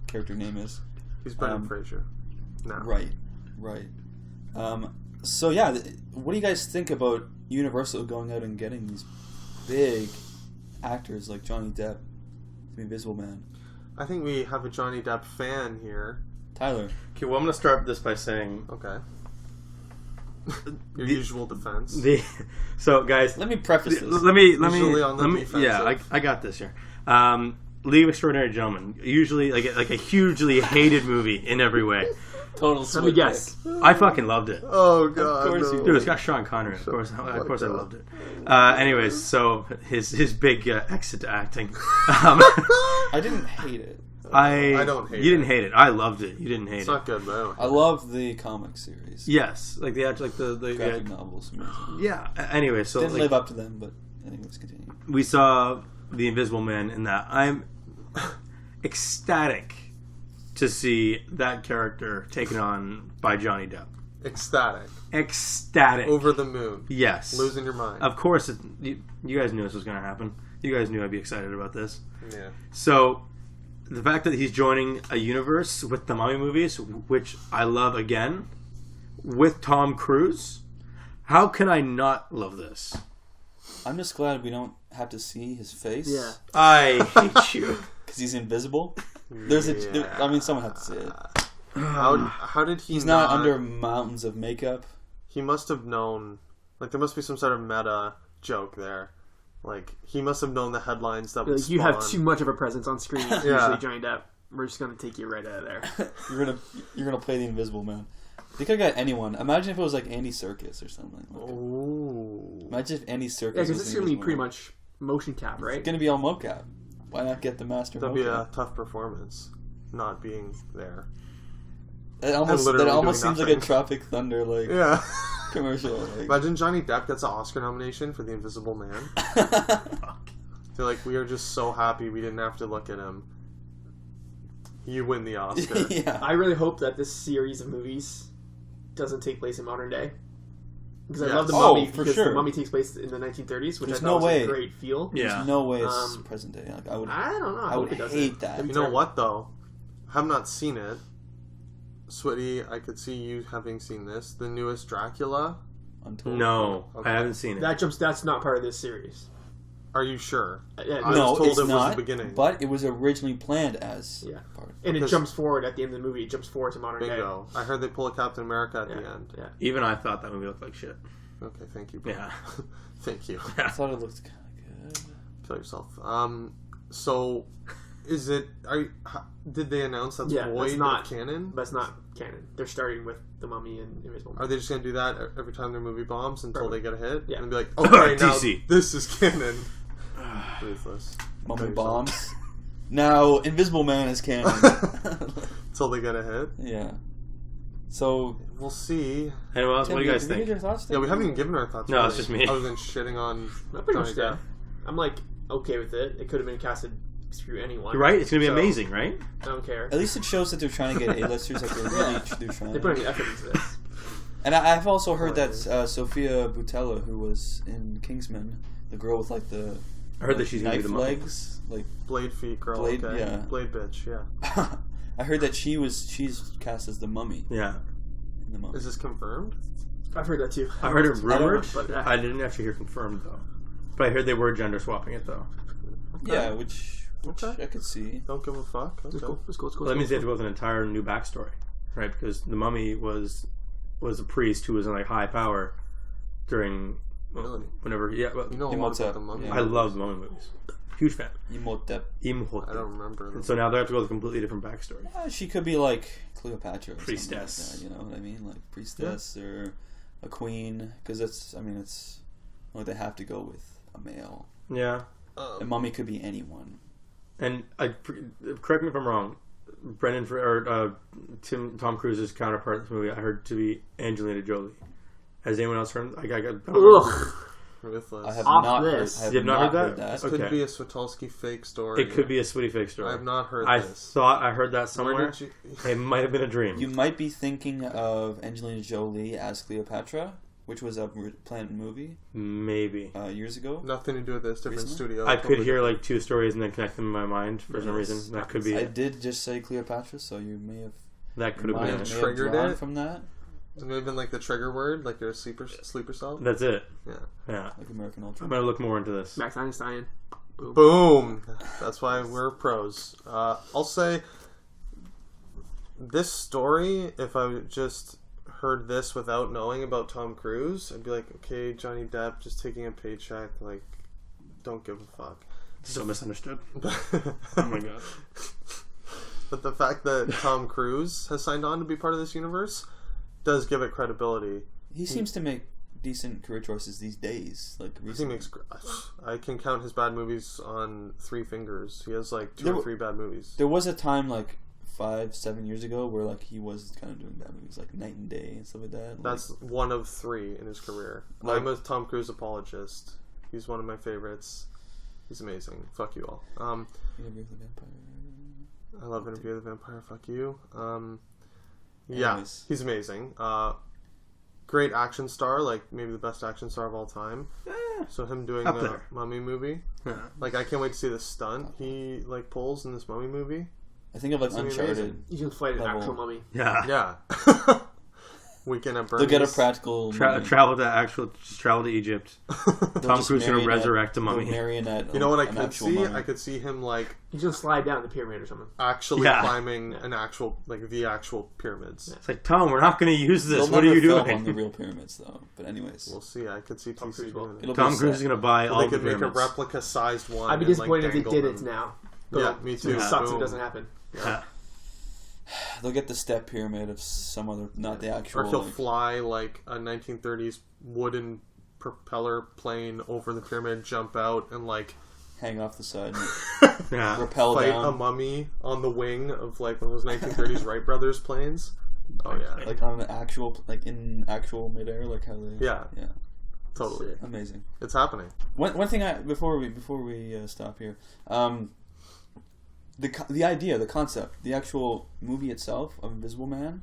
character name is. He's Brendan Fraser. No. Right. So yeah, what do you guys think about Universal going out and getting these big actors like Johnny Depp to be Invisible Man? I think we have a Johnny Depp fan here. Tyler. Okay, well, I'm going to start this by saying... Okay. Your usual defense. So, guys... Let me preface this. Let me yeah, I got this here. League of Extraordinary Gentlemen. Usually, like a hugely hated movie in every way. Total Let me guess. I fucking loved it. Oh, God. Of course you Dude, it's got Sean Connery. Of course I loved it. Anyways, so his big exit to acting. I didn't hate it. I don't hate it. You didn't hate it. I loved it. You didn't hate it. It's not good, though. I love the comic series. Yes, like the actual, the graphic novels. Amazing. Yeah. Anyway, so didn't live up to them, but anyways, continue. We saw the Invisible Man in that I'm ecstatic to see that character taken on by Johnny Depp. Ecstatic. Over the moon. Yes. Losing your mind. Of course, you guys knew this was going to happen. You guys knew I'd be excited about this. Yeah. So, the fact that he's joining a universe with the Mummy movies, which I love again, with Tom Cruise, how can I not love this? I'm just glad we don't have to see his face. Yeah. I hate you. Because he's invisible. Someone had to see it. How did he He's not under mountains of makeup. He must have known... Like, there must be some sort of meta joke there. Like, he must have known the headlines that would spawn. You have too much of a presence on screen. Yeah. Usually Johnny Depp. We're just going to take you right out of there. You're gonna play the Invisible Man. They could have got anyone. Imagine if it was like Andy Serkis or something. Ooh. Imagine if Andy Serkis. Yeah, because was this is the going to be Invisible pretty Man. much motion cap, right? It's gonna be all mocap. Why not get the master? That'd be mocap? a tough performance, not being there. That almost doing seems like nothing. a Tropic Thunder Yeah. commercial. Like. Imagine Johnny Depp gets an Oscar nomination for The Invisible Man. They're like, we are just so happy we didn't have to look at him. You win the Oscar. Yeah. I really hope that this series of movies doesn't take place in modern day. Because I Yes. love the Oh, Mummy, for because sure. the Mummy takes place in the 1930s, which There's I no thought was way. a great feel. Yeah. There's no way it's Um, present day. Like, I would I don't know. I hope would it doesn't. hate that. You know what, though? I have not seen it. Switty, I could see you having seen this. The newest Dracula. Untold. No, Okay. I haven't seen it. That's not part of this series. Are you sure? Yeah, I No, was told it's it was not. the beginning. But it was originally planned as Yeah. part. and it Because- jumps forward at the end of the movie. It jumps forward to modern Bingo. I heard they pull a Captain America at day. the Yeah. end. Yeah. Even I thought that movie looked like shit. Okay, thank you. Bro. Yeah. Thank you. I thought it looked kind of good. Kill yourself. So, is it... did they announce that's Yeah, void that's not- of canon? But it's not canon. They're starting with the Mummy and Invisible Man. Are they just going to do that every time their movie bombs until they get a hit? Yeah. And be like, okay, now DC. this is canon. Ruthless. Mummy Kill yourself. bombs. Now, Invisible Man is canon. Until they get a hit. Yeah. So, We'll see. Anyone else? Tim, What do you guys did we think? get your thoughts? Yeah, we haven't even given our thoughts. No, it's really, just me. Other than shitting on I'm pretty Johnny much there. Depp. I'm like okay with it. It could have been casted through anyone. You're right. It's gonna be So, amazing, right? I don't care. At least it shows that they're trying to get A-listers. Like they're trying. They put any effort into this. And I've also heard that Sophia Boutella, who was in Kingsman, the girl with like the I heard that she's gonna be knife the Mummy. legs, like Blade feet girl. Blade- okay. yeah. Blade bitch, yeah. I heard that she's cast as the Mummy Yeah, in the Mummy. Is this confirmed? I've heard that too. I heard it I don't know, rumored, but I didn't actually hear confirmed though. But I heard they were gender swapping it though. Yeah, which Okay. I could see. Don't give a fuck. Let's Okay. go. Let's go. Let's go. Well, that means they let's have to go with an entire new backstory, right? Because the Mummy was a priest who was in like high power during Really? whenever. Yeah, well, You know a lot Imhotep, about the Mummy. yeah. I love the Mummy movies. Huge fan. Imhotep. Imhotep. I don't remember. And Them. so now they have to go with a completely different backstory. She could be like Cleopatra, or Priestess. something like that, you know what I mean? Like priestess or a queen, because it's like they have to go with a male. Yeah, A mummy could be anyone. and correct me if I'm wrong. Tom Cruise's counterpart in this movie, I heard to be Angelina Jolie. Has anyone else heard? Ugh. Ruthless. I have Off not this. heard. I have You have not heard that? This Okay. could be a Switolski fake story. It could be a Switty fake story. I have not heard I this. thought I heard that Where somewhere. did you... It might have been a dream. You might be thinking of Angelina Jolie as Cleopatra, which was a planned movie Maybe. years ago. Nothing to do with this. Different Recently? studio. I could Totally hear different. like two stories and then connect them in my mind for some Yes. reason. That could be. I did just say Cleopatra, so you may have That could have might been have it. Triggered drawn it? from that, It may have been like the trigger word, like your sleeper cell. That's it. Yeah. Yeah. like American Ultra. I'm gonna look more into this. Max Einstein. Boom. Boom. That's why we're pros. I'll say this story, if I just heard this without knowing about Tom Cruise, I'd be like, okay, Johnny Depp just taking a paycheck, like, don't give a fuck. So misunderstood. Oh my god. But the fact that Tom Cruise has signed on to be part of this universe does give it credibility. He seems to make decent career choices these days. Like He recently. makes. I can count his bad movies on 3 fingers. He has like 2 There or were- 3 bad movies. There was a time like 5-7 years ago where like he was kind of doing bad movies like Night and Day and stuff like that. That's one of 3 in his career. Like- I'm a Tom Cruise apologist. He's one of my favorites. He's amazing. Fuck you all. Interview with the Vampire. I love Interview with the Vampire. Fuck you. Anyways. He's amazing. Great action star, like maybe the best action star of all time. So him doing Up the there. Mummy movie, like I can't wait to see the stunt he like pulls in this Mummy movie. I think of like It's gonna be Uncharted. amazing. You can fight an Level. actual mummy. Yeah. Yeah. Weekend at They'll Bernie's. get a practical. mummy. Travel to Egypt. They'll Tom just Cruise gonna marionette- resurrect a they'll mummy. marionette You know what I an could actual see? mummy. I could see him like He's gonna slide down the pyramid or something. actually Yeah. climbing an actual the actual pyramids. It's like, Tom, we're not going to use this. They'll What are never you film doing? on the real pyramids, though. But anyways, We'll see. I could see Tom TC Cruise will. doing it. it'll Tom be Cruise is set. going to buy all They the could make a pyramids. replica sized one. I'd be and, disappointed if they dangle did them. it now. Yeah, me too. It sucks if it Boom. doesn't happen. Yeah. They'll get the step pyramid of some other, not the actual. Or he'll like- fly like a 1930s wooden propeller plane over the pyramid, jump out, and like hang off the side, Yeah. rappel fight down, a mummy on the wing of like one of those 1930s Wright Brothers planes. Oh yeah, like on an actual, like in actual midair, like how they. Yeah. Yeah. totally. Amazing. It's happening. One thing before we stop here, the idea, the concept, the actual movie itself of Invisible Man,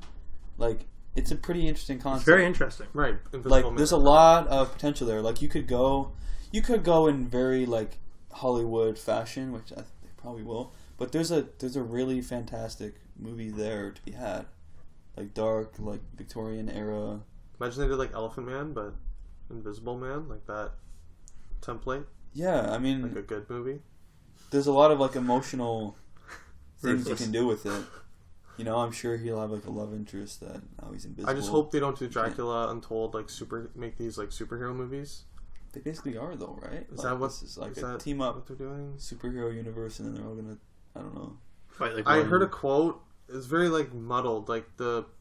like it's a pretty interesting concept. It's very interesting. Right. Invisible Like Man. there's a lot of potential there. Like you could go in very like Hollywood fashion, which I think they probably will. But there's a really fantastic movie there to be had, like dark, like Victorian era. Imagine they did like Elephant Man, but Invisible Man, like that template, Yeah, I mean, like a good movie. there's a lot of like emotional things you Ruthless. can do with it. You know, I'm sure he'll have like a love interest that he's invisible. I just hope they don't do Dracula Untold, like make these like superhero movies. they basically are though, right? Is Like, that what? this is like is a that team up what they're doing? superhero universe, and then they're all gonna, I don't know. Fight like I one- heard a quote. It's very like muddled. Like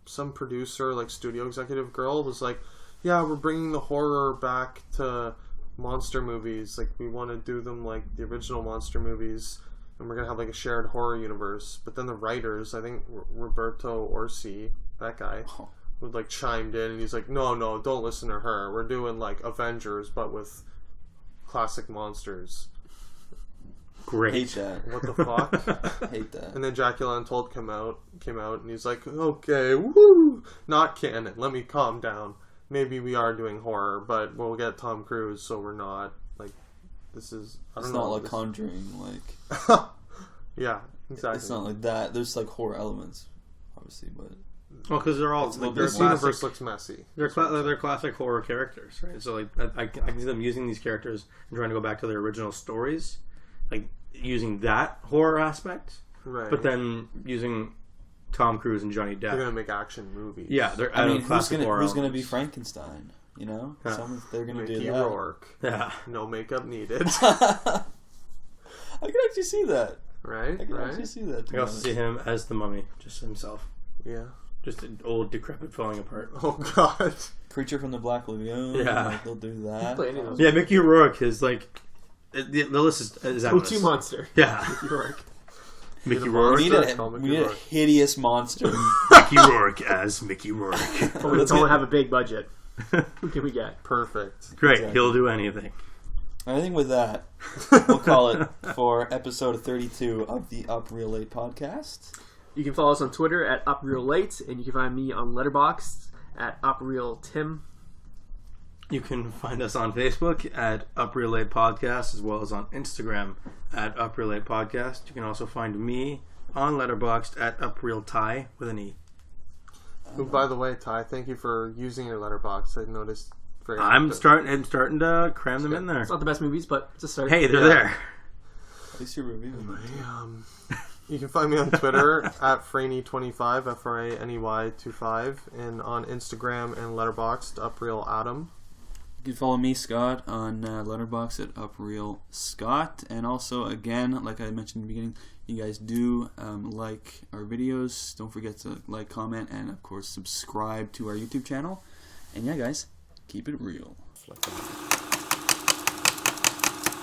some producer, like studio executive girl was like, "Yeah, we're bringing the horror back to monster movies. Like we want to do them like the original monster movies, and we're gonna have like a shared horror universe." But then the writers, I think Roberto Orsi, that guy, Oh. would like chimed in, and he's like, "No, don't listen to her. We're doing like Avengers, but with classic monsters." Great. Hate that. What the fuck? Hate that. And then Dracula Untold came out, and he's like, "Okay, woo, not canon. Let me calm down. Maybe we are doing horror, but we'll get Tom Cruise, so we're not like this is. I don't It's know. not like this- Conjuring. Like yeah, exactly. it's not like that. There's like horror elements, obviously, but Well, because they're all It's a little like, they're This more classic. universe looks messy. They're classic horror characters, right? So like I can see them using these characters and trying to go back to their original stories, like using that horror aspect, Right. but then using Tom Cruise and Johnny they're Depp. gonna make action movies. Yeah, they're I adding mean, who's classic horror gonna be elements. Frankenstein? You know, Yeah. they're gonna Mickey do that. Rourke. Yeah, No makeup needed. I can actually see that. right. I can actually Right. see that. to I be can also honest. see him as the mummy, just himself, Yeah. just an old decrepit falling apart. Oh God. Creature from the Black Lagoon. Yeah. like, they'll do that. Play any of those. Yeah, Mickey Rourke is like the list is endless. Go-to monster. Yeah, Rourke. Mickey Need a Rourke. We monster? need Call a, Mickey we need a Rourke. hideous monster. Mickey Rourke as Mickey Rourke. But we don't have a big budget. Who can we get? Perfect. Great, Exactly. he'll do anything. I think with that, we'll call it for episode 32 of the Up Real Late podcast. You can follow us on Twitter at UpRealLate, and you can find me on Letterboxd at UpRealTim. You can find us on Facebook at Up Real Late Podcast, as well as on Instagram at Up Real Late Podcast. You can also find me on Letterboxd at Up Real Ty with an E. Who, by the way, Ty, thank you for using your letterbox. I noticed. Very I'm active. starting to cram them in there. It's not the best movies, but it's a start. Hey, they're Yeah. there. At least you're reviewing them. You can find me on Twitter at Franey25, FRANEY25, and on Instagram and Letterboxd, UpRealAdam. You can follow me, Scott, on Letterboxd at UpRealScott. And also, again, like I mentioned in the beginning, you guys do like our videos. Don't forget to like, comment, and, of course, subscribe to our YouTube channel. And, yeah, guys, keep it real.